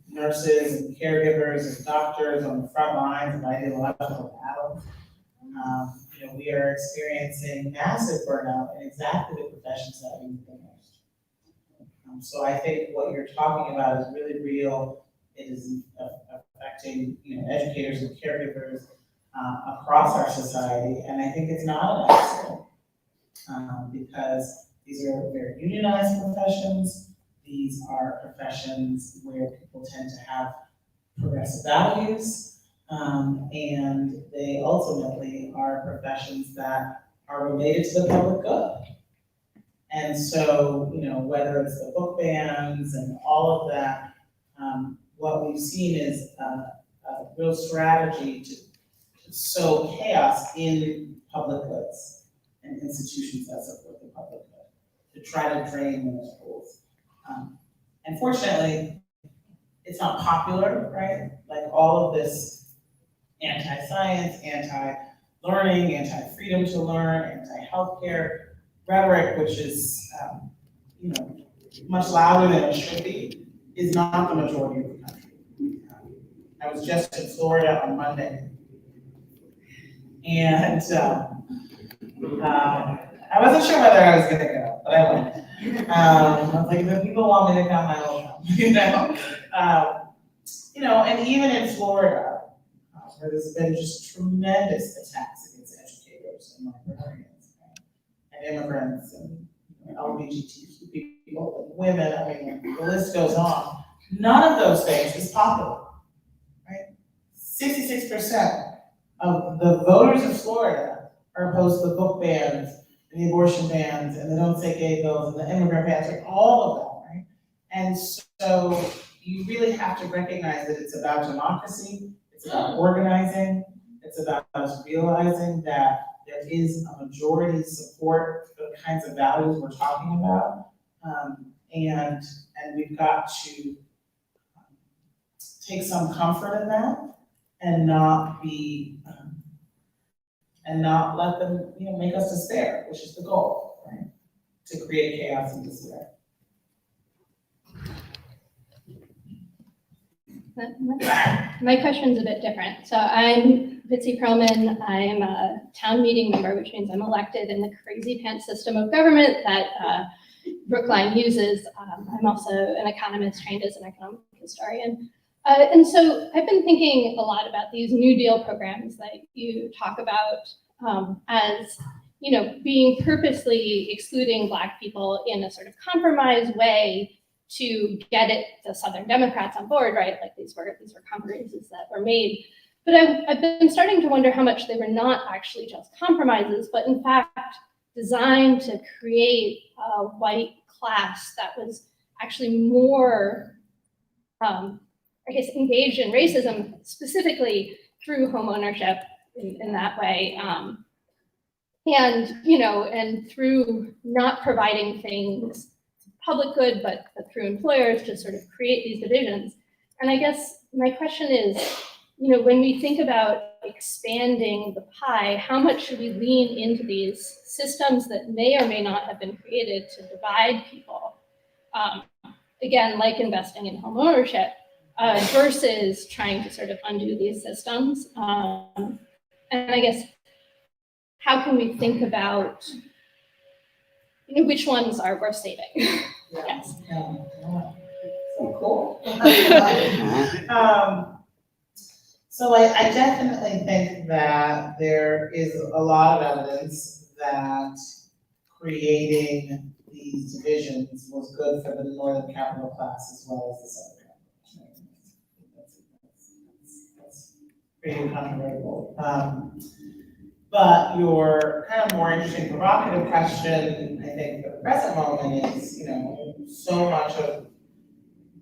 nurses and caregivers and doctors on the front lines of ideological battles. We are experiencing massive burnout in exactly the professions that we've finished. So I think what you're talking about is really real. It is affecting educators and caregivers across our society, and I think it's not an accident because these are very unionized professions. These are professions where people tend to have progressive values. And they ultimately are professions that are related to the public good. And so, whether it's the book bans and all of that, what we've seen is a real strategy to sow chaos in public goods and institutions that support the public good, to try to drain those schools. And fortunately, it's not popular, right? Like all of this anti-science, anti-learning, anti-freedom to learn, anti-healthcare rhetoric, which is, much louder than it should be, is not the majority of the country. I was just in Florida on Monday, and I wasn't sure whether I was gonna go, but I went. I was like, if people want me to come, I will come, and even in Florida, where there's been just tremendous attacks against educators and librarians, and immigrants and LGBTQ people and women, I mean, the list goes on. None of those things is popular, right? 66% of the voters of Florida are opposed to the book bans and the abortion bans and the Don't Say Gay bills and the immigrant bans, like all of that, right? And so you really have to recognize that it's about democracy, it's about organizing, it's about us realizing that there is a majority support for the kinds of values we're talking about, and we've got to take some comfort in that and not be and not let them make us despair, which is the goal, right? To create chaos and despair. My question's a bit different. So I'm Bitsy Perlman. I'm a town meeting member, which means I'm elected in the crazy pants system of government that Brookline uses. I'm also an economist trained as an economic historian. And so I've been thinking a lot about these New Deal programs that you talk about as being purposely excluding Black people in a sort of compromise way to get the Southern Democrats on board, right? Like these were compromises that were made. But I've been starting to wonder how much they were not actually just compromises, but in fact designed to create a white class that was actually more, engaged in racism, specifically through home ownership in that way. And through not providing things public good, but through employers to sort of create these divisions. And I guess my question is, when we think about expanding the pie, how much should we lean into these systems that may or may not have been created to divide people? Again, like investing in home ownership, versus trying to sort of undo these systems. And I guess, how can we think about which ones are worth saving? Yes. So cool. So I definitely think that there is a lot of evidence that creating these divisions was good for the northern capital class as well as the southern capital class. That's pretty incontrovertible. But your kind of more interesting, provocative question, I think, for the present moment is, so much of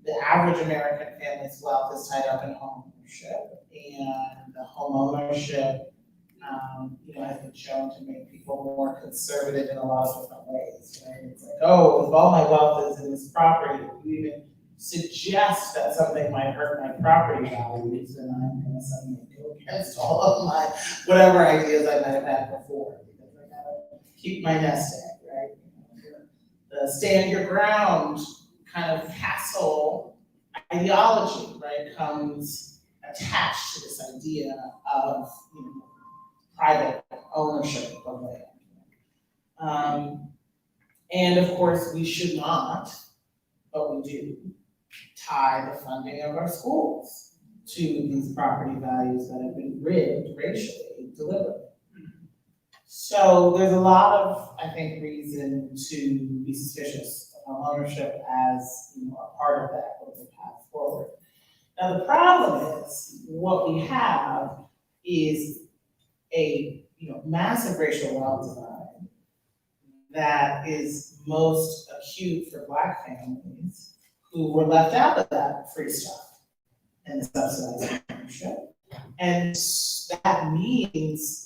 the average American family's wealth is tied up in home ownership, and the home ownership, has been shown to make people more conservative in a lot of different ways. Right? It's like, oh, if all my wealth is in this property, if you even suggest that something might hurt my property values, then I'm going to suddenly go against all of my whatever ideas I might have had before, because I gotta keep my nest egg, right? The stand your ground kind of castle ideology, right, comes attached to this idea of private ownership of land. And of course, we should not, but we do, tie the funding of our schools to these property values that have been rigged racially deliberately. So there's a lot of, I think, reason to be suspicious of home ownership as a part of that equitable path forward. Now, the problem is, what we have is a, massive racial wealth divide that is most acute for Black families who were left out of that free stuff and the subsidized ownership. And that means,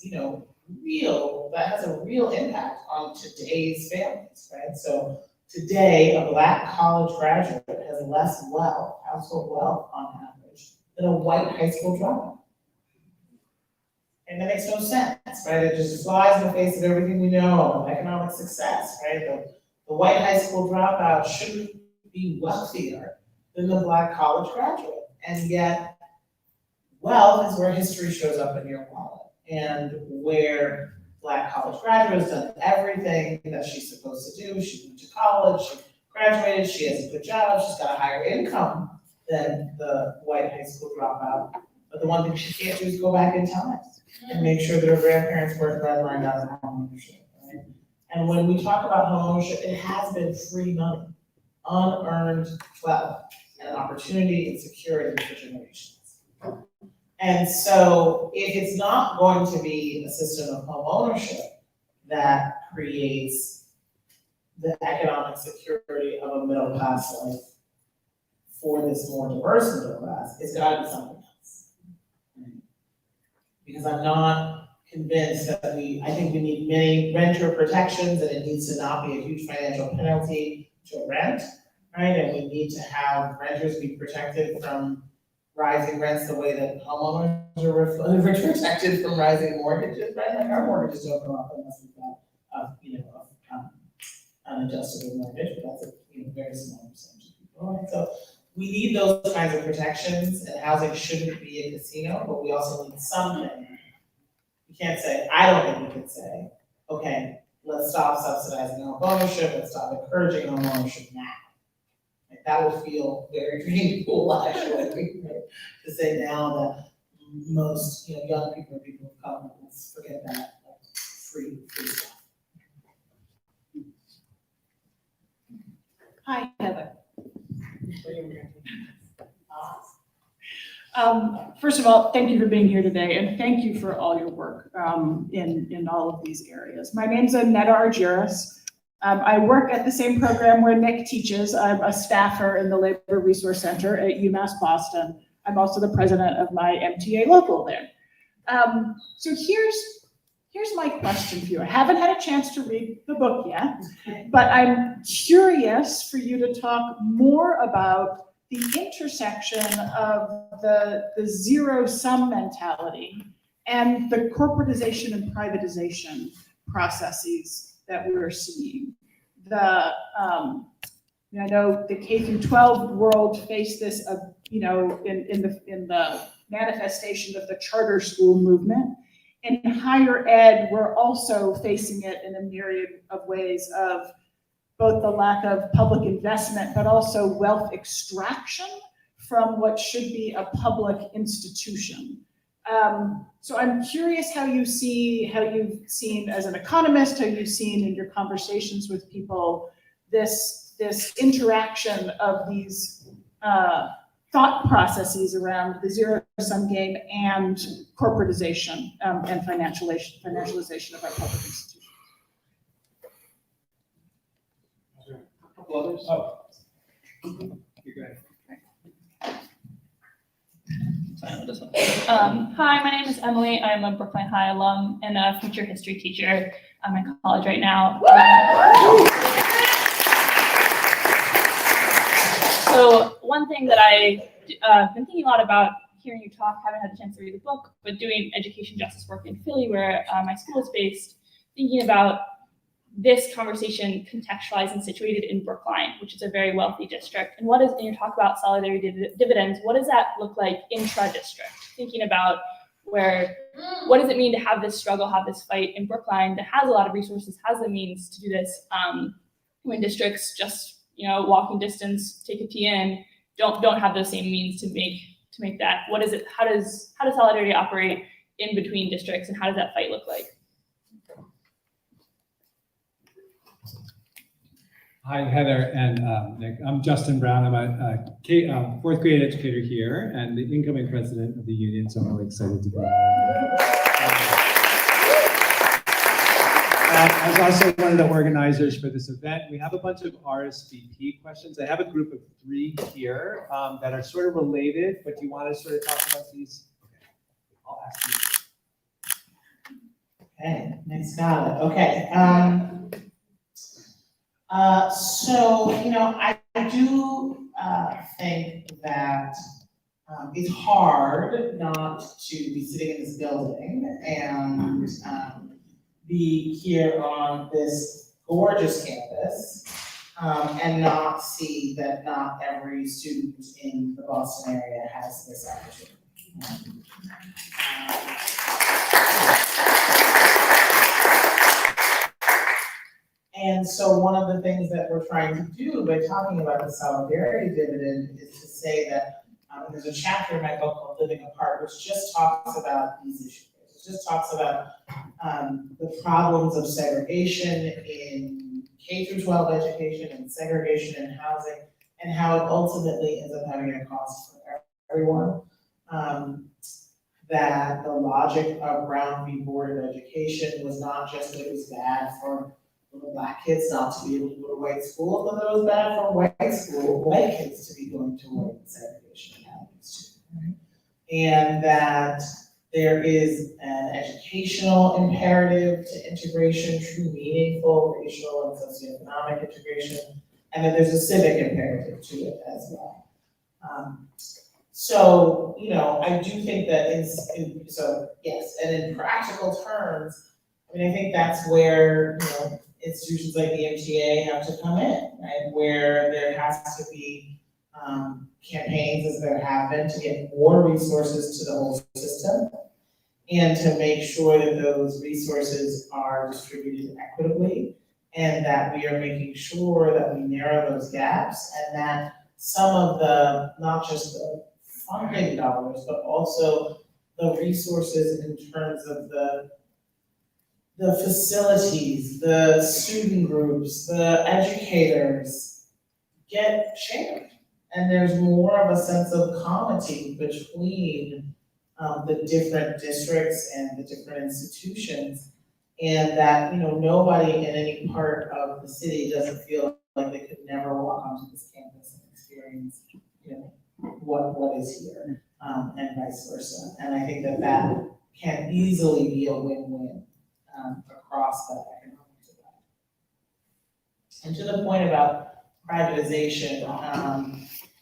that has a real impact on today's families, right? So today, a Black college graduate has less wealth, household wealth on average, than a white high school dropout. And that makes no sense, right? It just flies in the face of everything we know of economic success, right? The white high school dropout shouldn't be wealthier than the Black college graduate. And yet, wealth is where history shows up in your wallet, and where Black college graduate has done everything that she's supposed to do. She went to college, she graduated, she has a good job, she's got a higher income than the white high school dropout. But the one thing she can't do is go back in time and make sure that her grandparents worked redline out of home ownership, right? And when we talk about home ownership, it has been free money, unearned wealth, and opportunity and security for generations. And so if it's not going to be a system of home ownership that creates the economic security of a middle class life for this more diverse middle class, it's gotta be something else. Because I'm not convinced that I think we need many renter protections, and it needs to not be a huge financial penalty to rent, right? And we need to have renters be protected from rising rents the way that homeowners are protected from rising mortgages, right? Like our mortgages don't go up unless we've got, an adjustable mortgage, but that's a very small percentage of people, right? So we need those kinds of protections, and housing shouldn't be a casino, but we also need something. You can't say, I don't think we could say, okay, let's stop subsidizing home ownership, let's stop encouraging home ownership now. Like, that would feel very painful, actually, right? To say now that most, young people or people of color, let's forget that, free stuff. Hi, Heather. First of all, thank you for being here today, and thank you for all your work in all of these areas. My name's Annetta Argyris. I work at the same program where Nick teaches. I'm a staffer in the Labor Resource Center at UMass Boston. I'm also the president of my MTA local there. So here's my question for you. I haven't had a chance to read the book yet, but I'm curious for you to talk more about the intersection of the zero-sum mentality and the corporatization and privatization processes that we're seeing. I know the K through 12 world faced this, in the manifestation of the charter school movement. In higher ed, we're also facing it in a myriad of ways of both the lack of public investment, but also wealth extraction from what should be a public institution. So I'm curious how you've seen as an economist, how you've seen in your conversations with people, this interaction of these thought processes around the zero-sum game and corporatization and financialization of our public institutions. A couple others? Oh. You're good. Hi, my name is Emily. I'm a Brookline High alum and a future history teacher. I'm in college right now. So one thing that I've been thinking a lot about, hearing you talk, haven't had a chance to read the book, but doing education justice work in Philly, where my school is based, thinking about this conversation contextualized and situated in Brookline, which is a very wealthy district. And and you talk about solidarity dividends, what does that look like intra-district? Thinking about what does it mean to have this struggle, have this fight in Brookline that has a lot of resources, has the means to do this, when districts just, walking distance, take a TN, don't have those same means to make that. What is it? How does solidarity operate in between districts, and how does that fight look like? Hi, Heather and Nick. I'm Justin Brown. I'm a fourth grade educator here and the incoming president of the union, so I'm really excited to be here. I was also one of the organizers for this event. We have a bunch of RSVP questions. I have a group of 3 here that are sort of related, but do you want to sort of talk about these? Okay, I'll ask you. Okay, next got it. Okay. So, I do think that it's hard not to be sitting in this building and be here on this gorgeous campus and not see that not every student in the Boston area has this opportunity. And so one of the things that we're trying to do by talking about the solidarity dividend is to say that there's a chapter in my book called Living Apart, which just talks about these issues. It just talks about the problems of segregation in K through 12 education and segregation in housing, and how it ultimately ends up having a cost for everyone. That the logic of Brown v. Board of Education was not just that it was bad for little Black kids not to be able to go to white school, but it was bad for white kids to be going to white segregation academies too, right? And that there is an educational imperative to integration, true, meaningful racial and socioeconomic integration, and that there's a civic imperative to it as well. So, I do think that so yes, and in practical terms, I think that's where, institutions like the MTA have to come in, right? Where there has to be campaigns, as there have been, to get more resources to the whole system and to make sure that those resources are distributed equitably and that we are making sure that we narrow those gaps and that some of the, not just the funding dollars, but also the resources in terms of the facilities, the student groups, the educators get shared. And there's more of a sense of comity between the different districts and the different institutions. And that, nobody in any part of the city doesn't feel like they could never walk onto this campus and experience, what is here, and vice versa. And I think that can easily be a win-win across that economic divide. And to the point about privatization,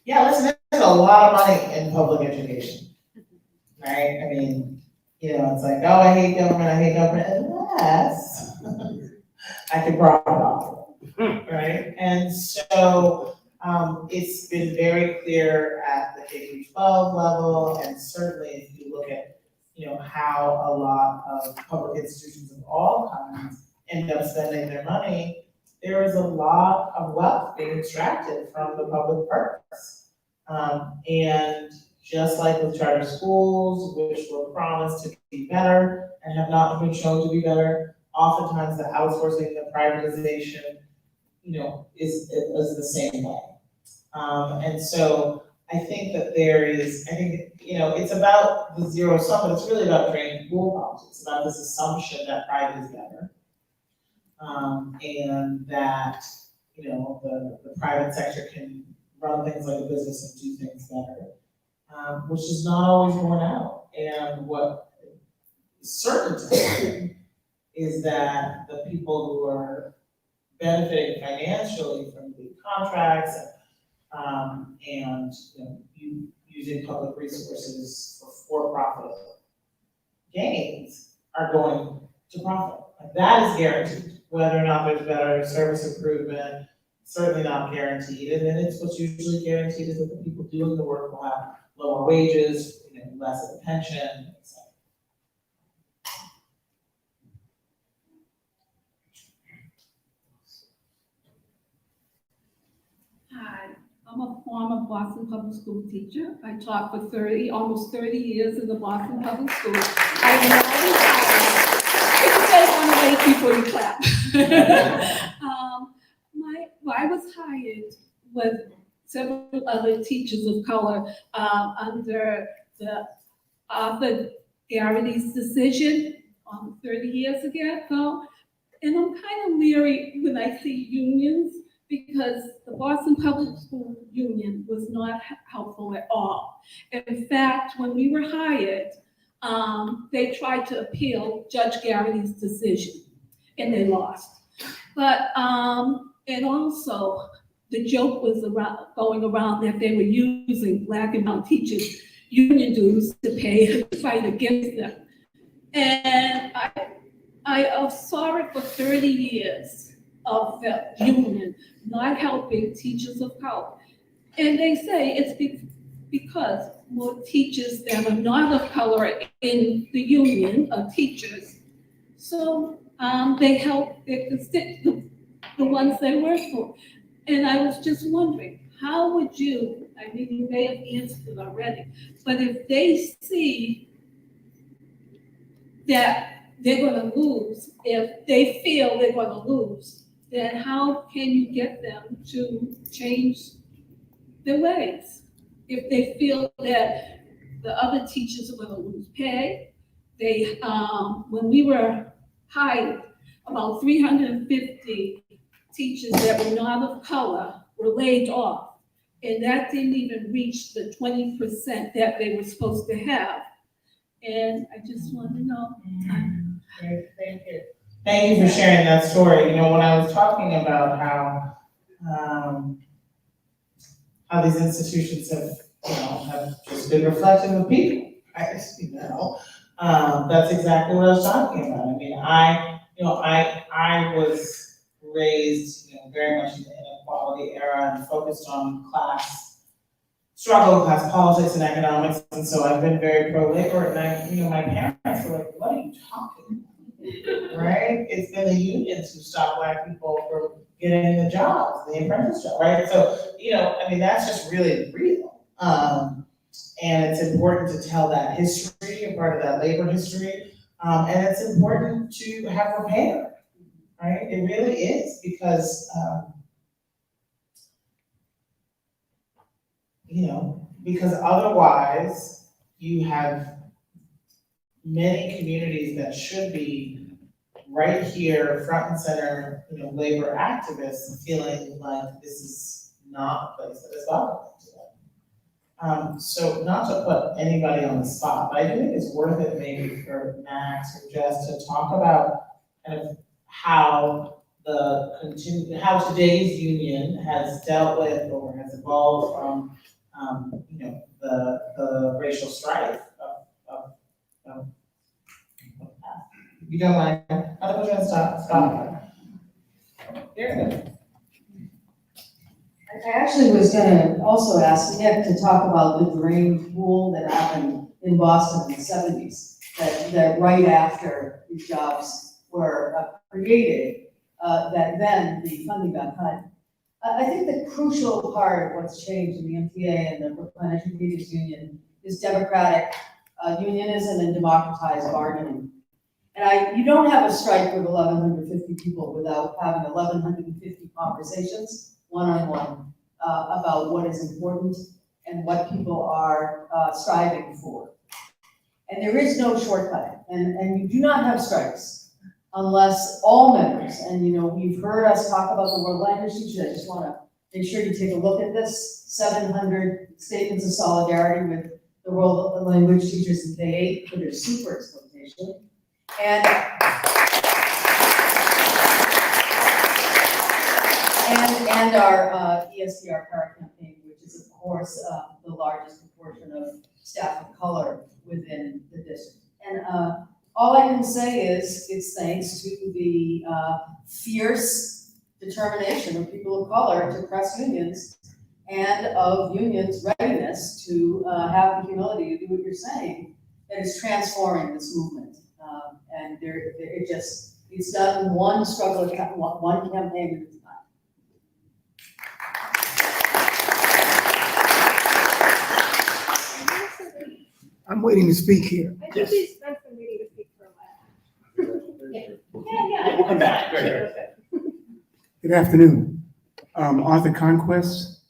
listen, there's a lot of money in public education, right? I mean, it's like, oh, I hate government, unless I can profit off of it, right? And so it's been very clear at the K through 12 level, and certainly if you look at how a lot of public institutions of all kinds end up spending their money, there is a lot of wealth being extracted from the public purse. And just like with charter schools, which were promised to be better and have not been shown to be better, oftentimes the outsourcing, the privatization, is the same way. And so I think that it's about the zero sum, but it's really about draining pool problems. It's about this assumption that private is better. And that, the private sector can run things like a business and do things better, which is not always borne out. And what is certain to happen is that the people who are benefiting financially from the contracts and using public resources for profit gains are going to profit. Like, that is guaranteed. Whether or not there's better service improvement, certainly not guaranteed. And then it's what's usually guaranteed is that the people doing the work will have lower wages, less of a pension, etc. Hi, I'm a former Boston Public School teacher. I taught for almost 30 years in the Boston Public Schools. I am now retired. If you guys want to wait before you clap. I was hired with several other teachers of color under the Arthur Garrity's decision 30 years ago. And I'm kind of leery when I see unions because the Boston Public School Union was not helpful at all. In fact, when we were hired, they tried to appeal Judge Garrity's decision and they lost. But, and also the joke was going around that they were using Black and brown teachers' union dues to pay to fight against them. And I saw it for 30 years of the union not helping teachers of color. And they say it's because more teachers that are not of color in the union are teachers. So they help the ones they work for. And I was just wondering, how would you, I mean, you may have answered it already, but if they see that they're gonna lose, if they feel they're gonna lose, then how can you get them to change their ways? If they feel that the other teachers are gonna lose pay, they, when we were hired, about 350 teachers that were not of color were laid off. And that didn't even reach the 20% that they were supposed to have. And I just want to know. Great, thank you. Thank you for sharing that story. You know, when I was talking about how these institutions have just been reflective of people, that's exactly what I was talking about. I mean, I was raised, very much in the inequality era and focused on class struggle, class politics and economics, and so I've been very pro-labor, and my parents were like, what are you talking about, right? It's been the unions who stop Black people from getting the jobs, the apprentice job, right? So, that's just really real. And it's important to tell that history, a part of that labor history, and it's important to have repair, right? It really is, because, because otherwise you have many communities that should be right here, front and center, labor activists feeling like this is not a place that is welcoming to them. So not to put anybody on the spot, but I do think it's worth it maybe for Max or Jess to talk about kind of how today's union has dealt with or has evolved from the racial strife of you don't mind, I don't want to stop. Here. I actually was gonna also ask Nick to talk about the drain pool that happened in Boston in the 70s, that right after these jobs were created, that then the funding got cut. I think the crucial part of what's changed in the MTA and the Brookline Educators Union is democratic unionism and democratized bargaining. And you don't have a strike with 1,150 people without having 1,150 conversations, one-on-one, about what is important and what people are striving for. And there is no shortcut, and you do not have strikes unless all members, and you've heard us talk about the world language teachers. I just want to make sure you take a look at this, 700 statements of solidarity with the world language teachers in K-8 for their super exploitation. And our ESDR para campaign, which is of course the largest proportion of staff of color within the district. And all I can say is it's thanks to the fierce determination of people of color to press unions and of unions' readiness to have the humility to do what you're saying that is transforming this movement. And it's done one struggle, one campaign at a time. I'm waiting to speak here. I think he's been waiting to speak for a while. We'll come back. Great. Good afternoon. Arthur Conquest,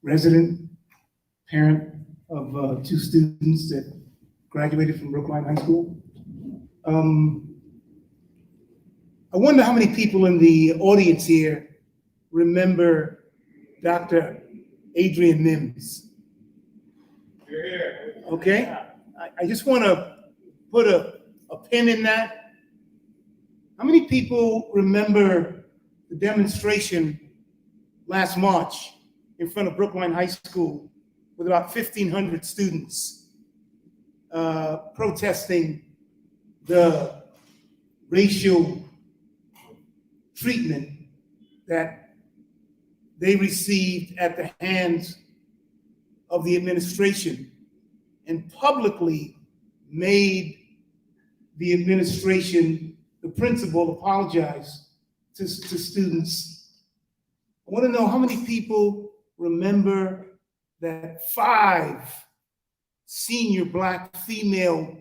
resident, parent of two students that graduated from Brookline High School. I wonder how many people in the audience here remember Dr. Adrian Mims. Okay, I just want to put a pin in that. How many people remember the demonstration last March in front of Brookline High School with about 1,500 students protesting the racial treatment that they received at the hands of the administration, and publicly made the administration, the principal, apologize to students? I want to know how many people remember that 5 senior Black female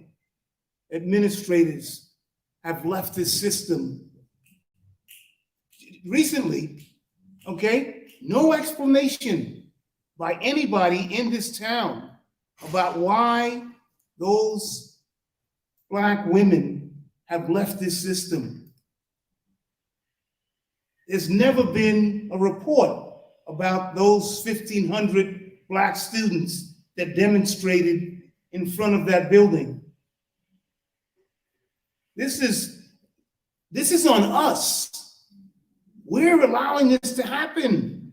administrators have left this system recently, okay? No explanation by anybody in this town about why those Black women have left this system. There's never been a report about those 1,500 Black students that demonstrated in front of that building. This is on us. We're allowing this to happen.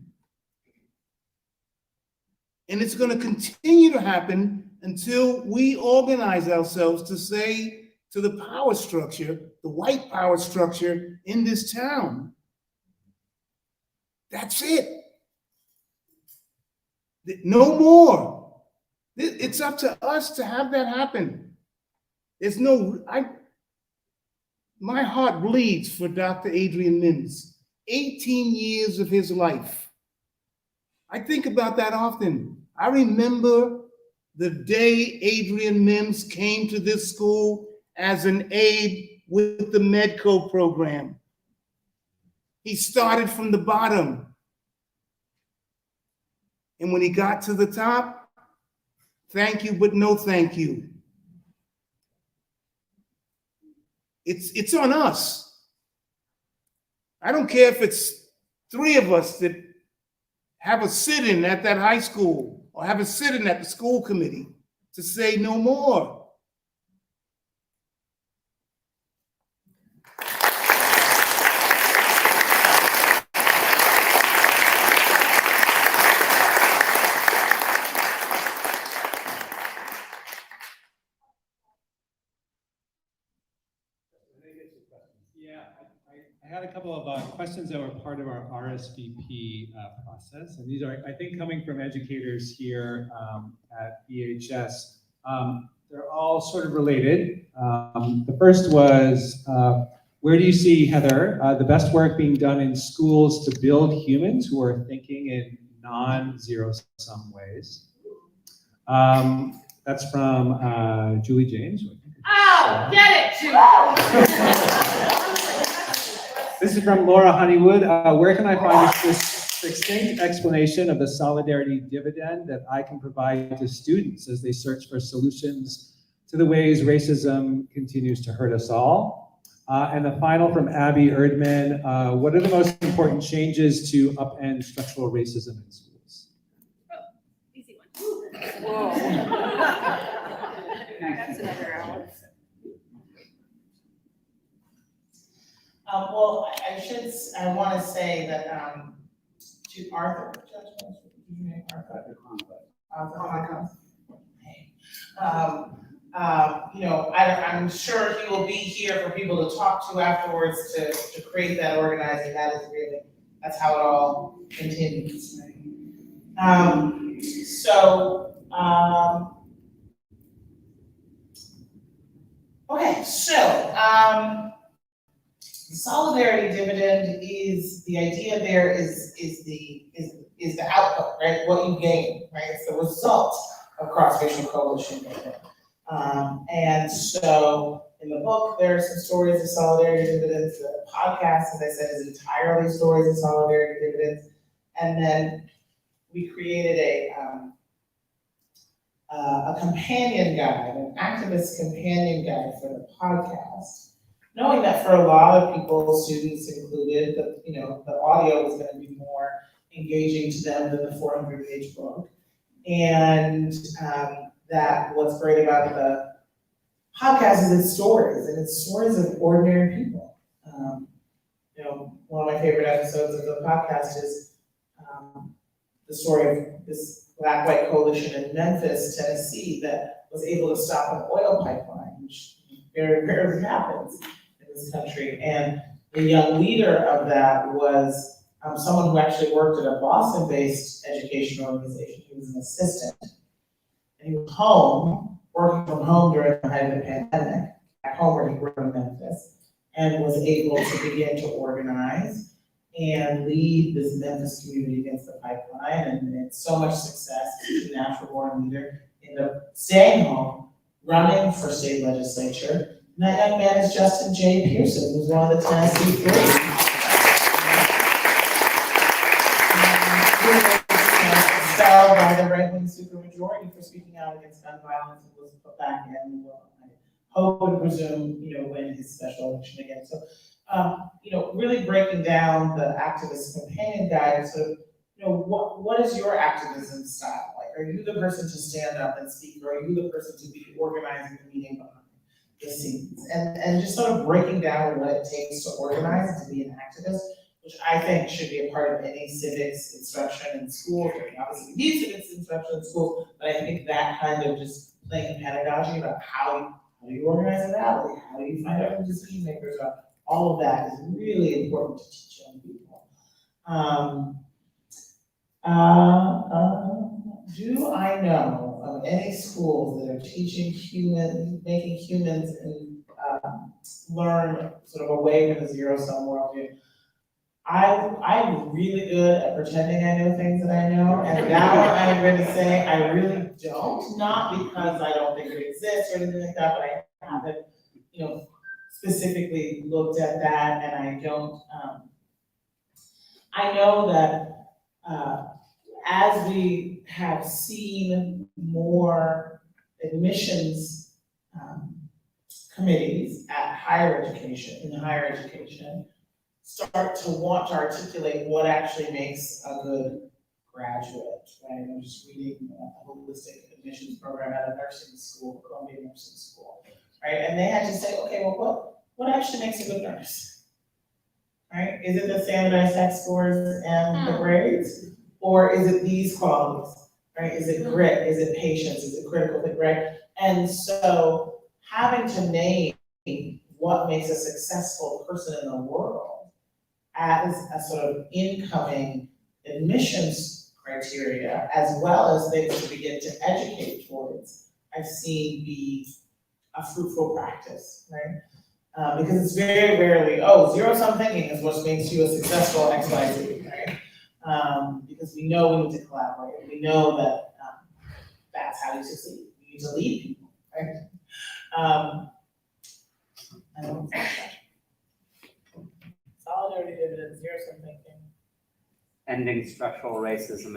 And it's going to continue to happen until we organize ourselves to say to the power structure, the white power structure in this town, that's it. No more. It's up to us to have that happen. My heart bleeds for Dr. Adrian Mims. 18 years of his life. I think about that often. I remember the day Adrian Mims came to this school as an aide with the Medco program. He started from the bottom. And when he got to the top, thank you, but no thank you. It's on us. I don't care if it's 3 of us that have a sit-in at that high school or have a sit-in at the school committee to say no more. Yeah, I had a couple of questions that were part of our RSVP process, and these are, I think, coming from educators here at EHS. They're all sort of related. The first was, where do you see, Heather, the best work being done in schools to build humans who are thinking in non-zero-sum ways? That's from Julie James. Oh, get it, Julie. This is from Laura Honeywood. Where can I find this succinct explanation of the solidarity dividend that I can provide to students as they search for solutions to the ways racism continues to hurt us all? And the final from Abby Erdman. What are the most important changes to upend structural racism in schools? Oh, easy one. Whoa. That's another hour. Well, I want to say that to Arthur, I'm sure he will be here for people to talk to afterwards to create that organizing. That's how it all continues. The solidarity dividend is the idea. There is the output, right? What you gain, right? It's the result of cross-racial coalition building. And so in the book, there are some stories of solidarity dividends. The podcast, as I said, is entirely stories of solidarity dividends. And then we created a companion guide, an activist companion guide for the podcast, knowing that for a lot of people, students included, the audio was going to be more engaging to them than the 400-page book. And that what's great about the podcast is its stories, and it's stories of ordinary people. One of my favorite episodes of the podcast is the story of this Black-White coalition in Memphis, Tennessee, that was able to stop an oil pipeline, which very rarely happens in this country. And the young leader of that was someone who actually worked at a Boston-based education organization. He was an assistant. And he was home, working from home during the height of the pandemic, at home where he grew in Memphis, and was able to begin to organize and lead this Memphis community against the pipeline. And it's so much success. He's a natural-born leader. Ended up staying home, running for state legislature. And that young man is Justin J. Pearson, who's one of the Tennessee Three. Expelled by the right-wing supermajority for speaking out against gun violence and was put back in. I hope and presume, win his special election again. So, really breaking down the activist companion guide. So, what is your activism style like? Are you the person to stand up and speak, or are you the person to be organizing the meeting behind the scenes? And just sort of breaking down what it takes to organize and to be an activist, which I think should be a part of any civics instruction in school. Obviously, we need civics instruction in school, but I think that kind of just playing pedagogy about how do you organize a rally, how do you find out who decision makers are, all of that is really important to teach young people. Do I know of any schools that are teaching making humans learn sort of away from the zero-sum worldview? I'm really good at pretending I know things that I know, and now I'm going to say I really don't, not because I don't think it exists or anything like that, but I haven't, specifically looked at that, and I don't, I know that as we have seen more admissions committees at higher education, start to want to articulate what actually makes a good graduate, right? I'm just reading a holistic admissions program at a nursing school, Columbia Nursing School, right? And they had to say, okay, well, what actually makes a good nurse, right? Is it the standardized test scores and the grades? Or is it these qualities, right? Is it grit? Is it patience? Is it critical thinking, right? And so having to name what makes a successful person in the world as a sort of incoming admissions criteria, as well as things to begin to educate towards, I've seen be a fruitful practice, right? Because it's very rarely, zero-sum thinking is what makes you a successful XYZ, right? Because we know we need to collaborate. We know that that's how you succeed. You need to lead people, right? I don't know. Solidarity dividends, zero-sum thinking. Ending structural racism.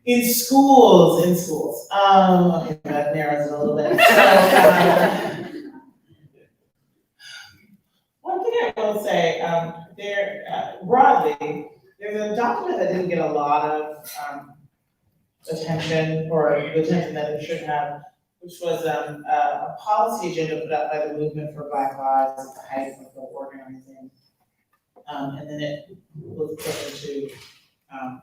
In schools. Okay, that narrows it a little bit. One thing I will say, broadly, there's a document that didn't get a lot of attention, or the attention that it should have, which was a policy agenda put up by the Movement for Black Lives at the height of the organizing. And then it was put into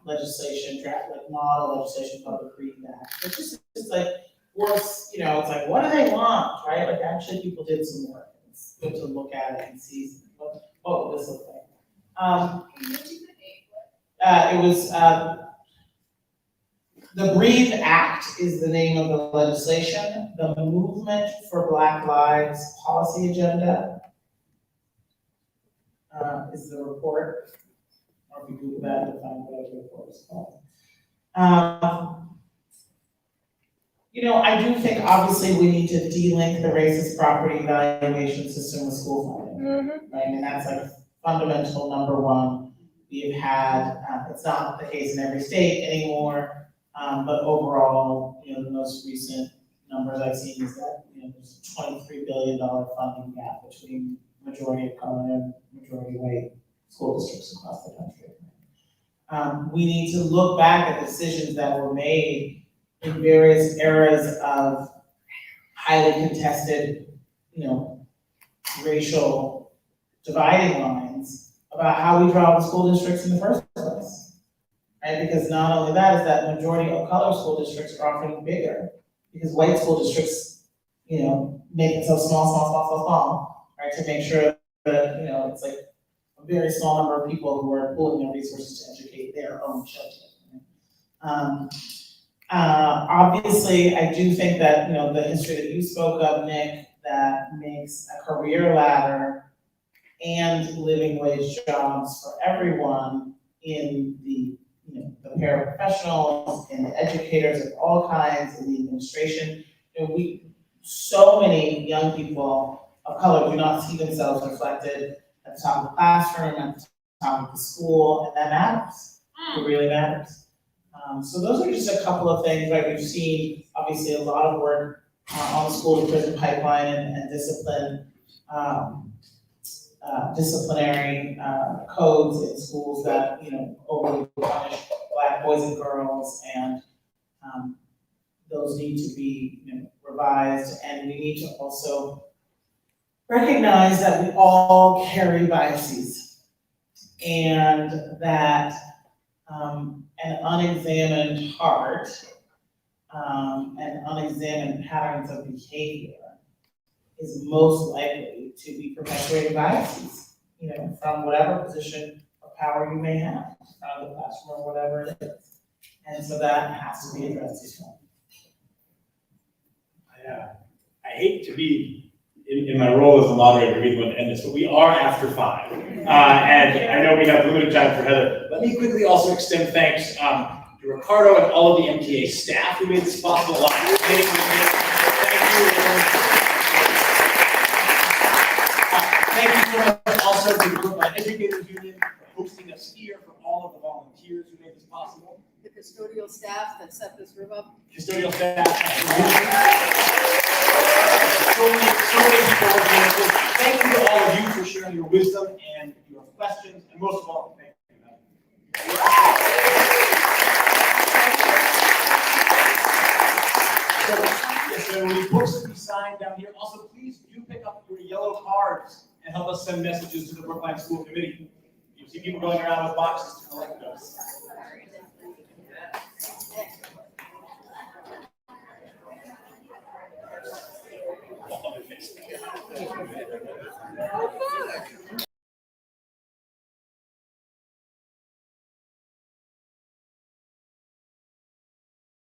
legislation, draft like model legislation called the Freedom Act. It's just like works, it's like, what do they want, right? Like actually people did some work. It's good to look at it and see what would this look like. It was the Breathe Act is the name of the legislation. The Movement for Black Lives Policy Agenda is the report. or if you Google that, you'll find whatever the report is called. I do think obviously we need to de-link the racist property valuation system with school funding. Right, and that's like fundamental number one. We've had, it's not the case in every state anymore, but overall, the most recent numbers I've seen is that, there's a $23 billion funding gap between majority of color and majority white school districts across the country. We need to look back at decisions that were made in various eras of highly contested, racial dividing lines about how we draw the school districts in the first place. Right? Because not only that is that majority of color school districts are often bigger because white school districts, make themselves small, right? To make sure that, it's like a very small number of people who are pooling their resources to educate their own children. Right? Obviously, I do think that, the history that you spoke of, Nick, that makes a career ladder and living wage jobs for everyone in the, the paraprofessionals and the educators of all kinds in the administration. So many young people of color do not see themselves reflected at the top of the classroom, at the top of the school, and that matters. It really matters. So those are just a couple of things, right? We've seen obviously a lot of work on the school to prison pipeline and discipline, disciplinary codes in schools that, overly punish Black boys and girls, and those need to be, revised, and we need to also recognize that we all carry biases, and that an unexamined heart and unexamined patterns of behavior is most likely to be perpetuating biases, from whatever position of power you may have, out of the classroom or whatever it is. And so that has to be addressed as well. I hate to be in my role as a moderator to be the one to end this, but we are after 5. And I know we have limited time for Heather. Let me quickly also extend thanks to Ricardo and all of the MTA staff who made this possible. Thank you. Thank you so much also to the Brookline Educators Union for hosting us here, for all of the volunteers who made this possible. The custodial staff that set this room up. Custodial staff. So many people working on this. Thank you to all of you for sharing your wisdom and your questions, and most of all, thank you. So there will be books to be signed down here. Also, please do pick up your yellow cards and help us send messages to the Brookline School Committee. You see people going around with boxes to collect those.